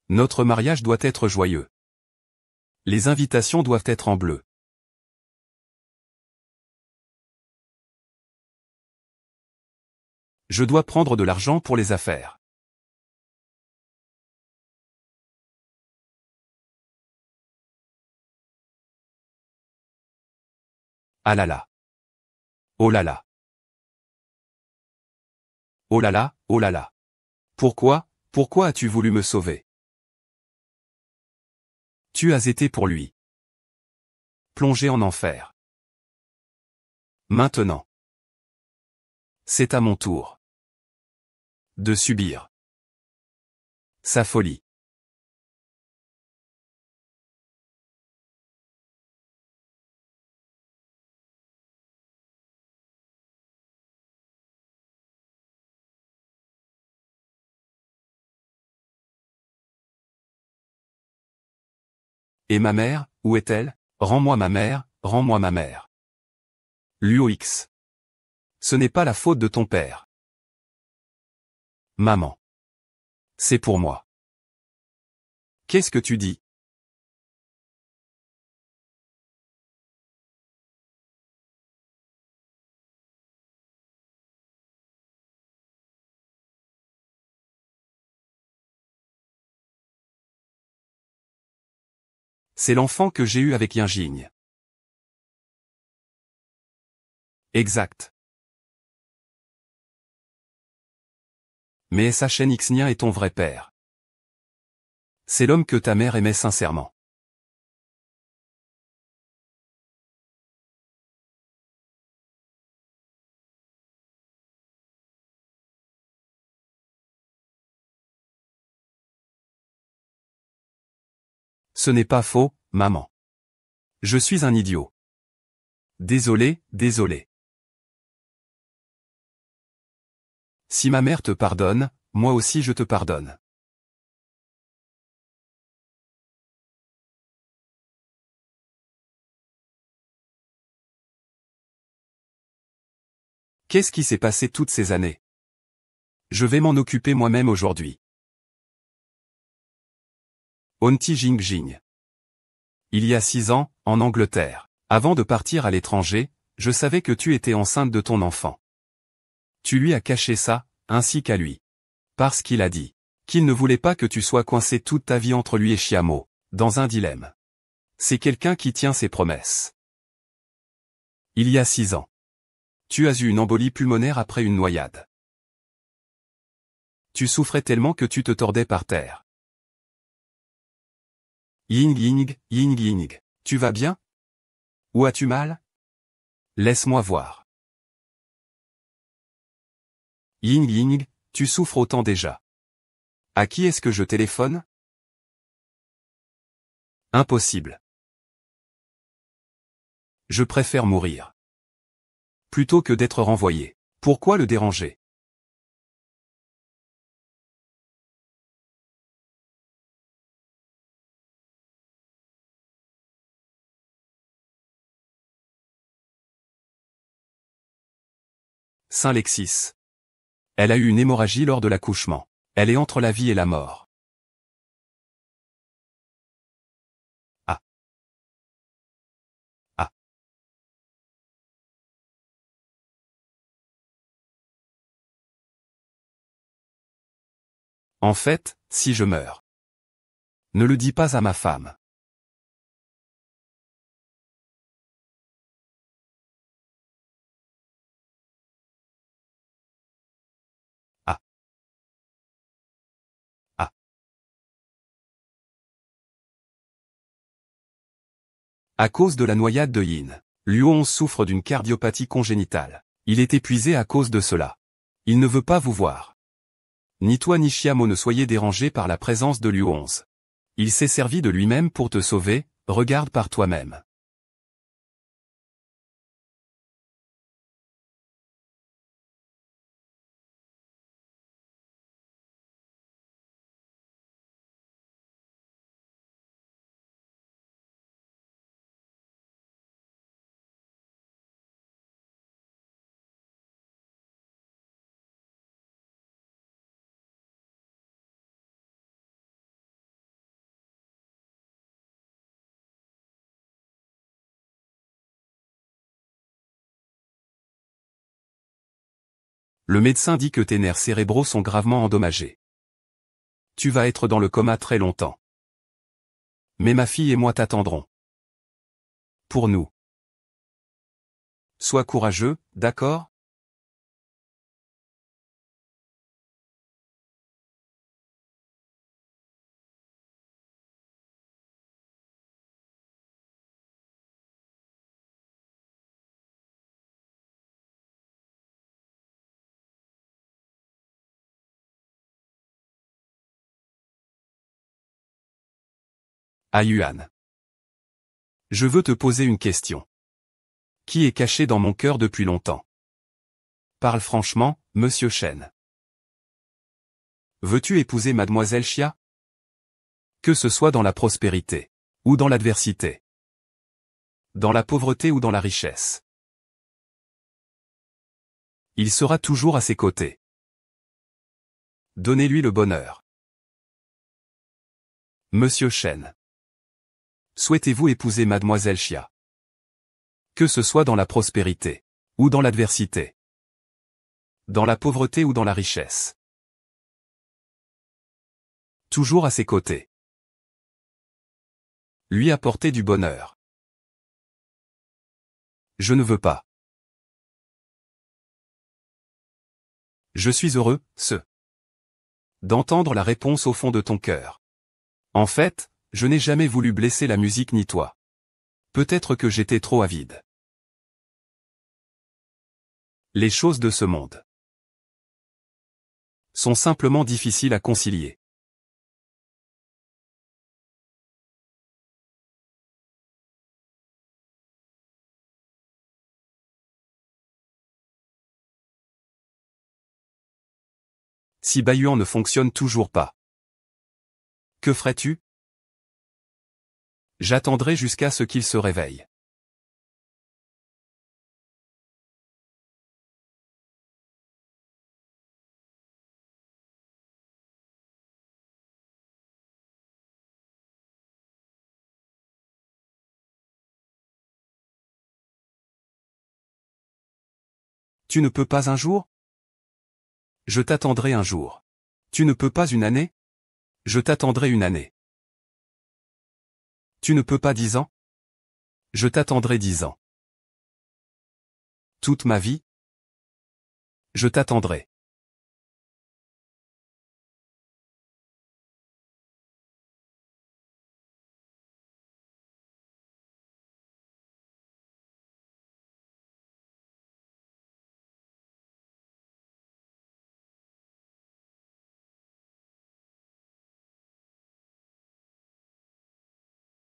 Notre mariage doit être joyeux. Les invitations doivent être en bleu. Je dois prendre de l'argent pour les affaires. Ah là là. Oh là là. Oh là là, oh là là. Pourquoi as-tu voulu me sauver? Tu as été pour lui plongé en enfer. Maintenant, c'est à mon tour de subir sa folie. Et ma mère, où est-elle? Rends-moi ma mère, rends-moi ma mère. LUOX. Ce n'est pas la faute de ton père. Maman. C'est pour moi. Qu'est-ce que tu dis? C'est l'enfant que j'ai eu avec Yinjing. Exact. Mais Shnxnia est ton vrai père. C'est l'homme que ta mère aimait sincèrement. Ce n'est pas faux, maman. Je suis un idiot. Désolé, désolé. Si ma mère te pardonne, moi aussi je te pardonne. Qu'est-ce qui s'est passé toutes ces années? Je vais m'en occuper moi-même aujourd'hui. Onti Jingjing. Il y a 6 ans, en Angleterre. Avant de partir à l'étranger, je savais que tu étais enceinte de ton enfant. Tu lui as caché ça, ainsi qu'à lui. Parce qu'il a dit qu'il ne voulait pas que tu sois coincé toute ta vie entre lui et Chiamo, dans un dilemme. C'est quelqu'un qui tient ses promesses. Il y a 6 ans. Tu as eu une embolie pulmonaire après une noyade. Tu souffrais tellement que tu te tordais par terre. Ying Ying, Ying Ying, tu vas bien? Où as-tu mal? Laisse-moi voir. Ying Ying, tu souffres autant déjà. À qui est-ce que je téléphone? Impossible. Je préfère mourir. Plutôt que d'être renvoyé. Pourquoi le déranger? Saint Lexis. Elle a eu une hémorragie lors de l'accouchement. Elle est entre la vie et la mort. Ah. Ah. En fait, si je meurs. Ne le dis pas à ma femme. Ah. Ah. À cause de la noyade de Yin, Luon souffre d'une cardiopathie congénitale. Il est épuisé à cause de cela. Il ne veut pas vous voir. Ni toi ni Chiamo ne soyez dérangés par la présence de Luon. Il s'est servi de lui-même pour te sauver, regarde par toi-même. Le médecin dit que tes nerfs cérébraux sont gravement endommagés. Tu vas être dans le coma très longtemps. Mais ma fille et moi t'attendrons. Pour nous. Sois courageux, d'accord? À Yuan. Je veux te poser une question. Qui est caché dans mon cœur depuis longtemps? Parle franchement, monsieur Chen. Veux-tu épouser mademoiselle Xia? Que ce soit dans la prospérité. Ou dans l'adversité. Dans la pauvreté ou dans la richesse. Il sera toujours à ses côtés. Donnez-lui le bonheur. Monsieur Chen. Souhaitez-vous épouser mademoiselle Xia? Que ce soit dans la prospérité. Ou dans l'adversité. Dans la pauvreté ou dans la richesse. Toujours à ses côtés. Lui apporter du bonheur. Je ne veux pas. Je suis heureux, d'entendre la réponse au fond de ton cœur. En fait, je n'ai jamais voulu blesser la musique ni toi. Peut-être que j'étais trop avide. Les choses de ce monde sont simplement difficiles à concilier. Si Baiyuan ne fonctionne toujours pas, que ferais-tu? J'attendrai jusqu'à ce qu'il se réveille. Tu ne peux pas un jour? Je t'attendrai un jour. Tu ne peux pas une année? Je t'attendrai une année. Tu ne peux pas 10 ans? Je t'attendrai 10 ans. Toute ma vie? Je t'attendrai.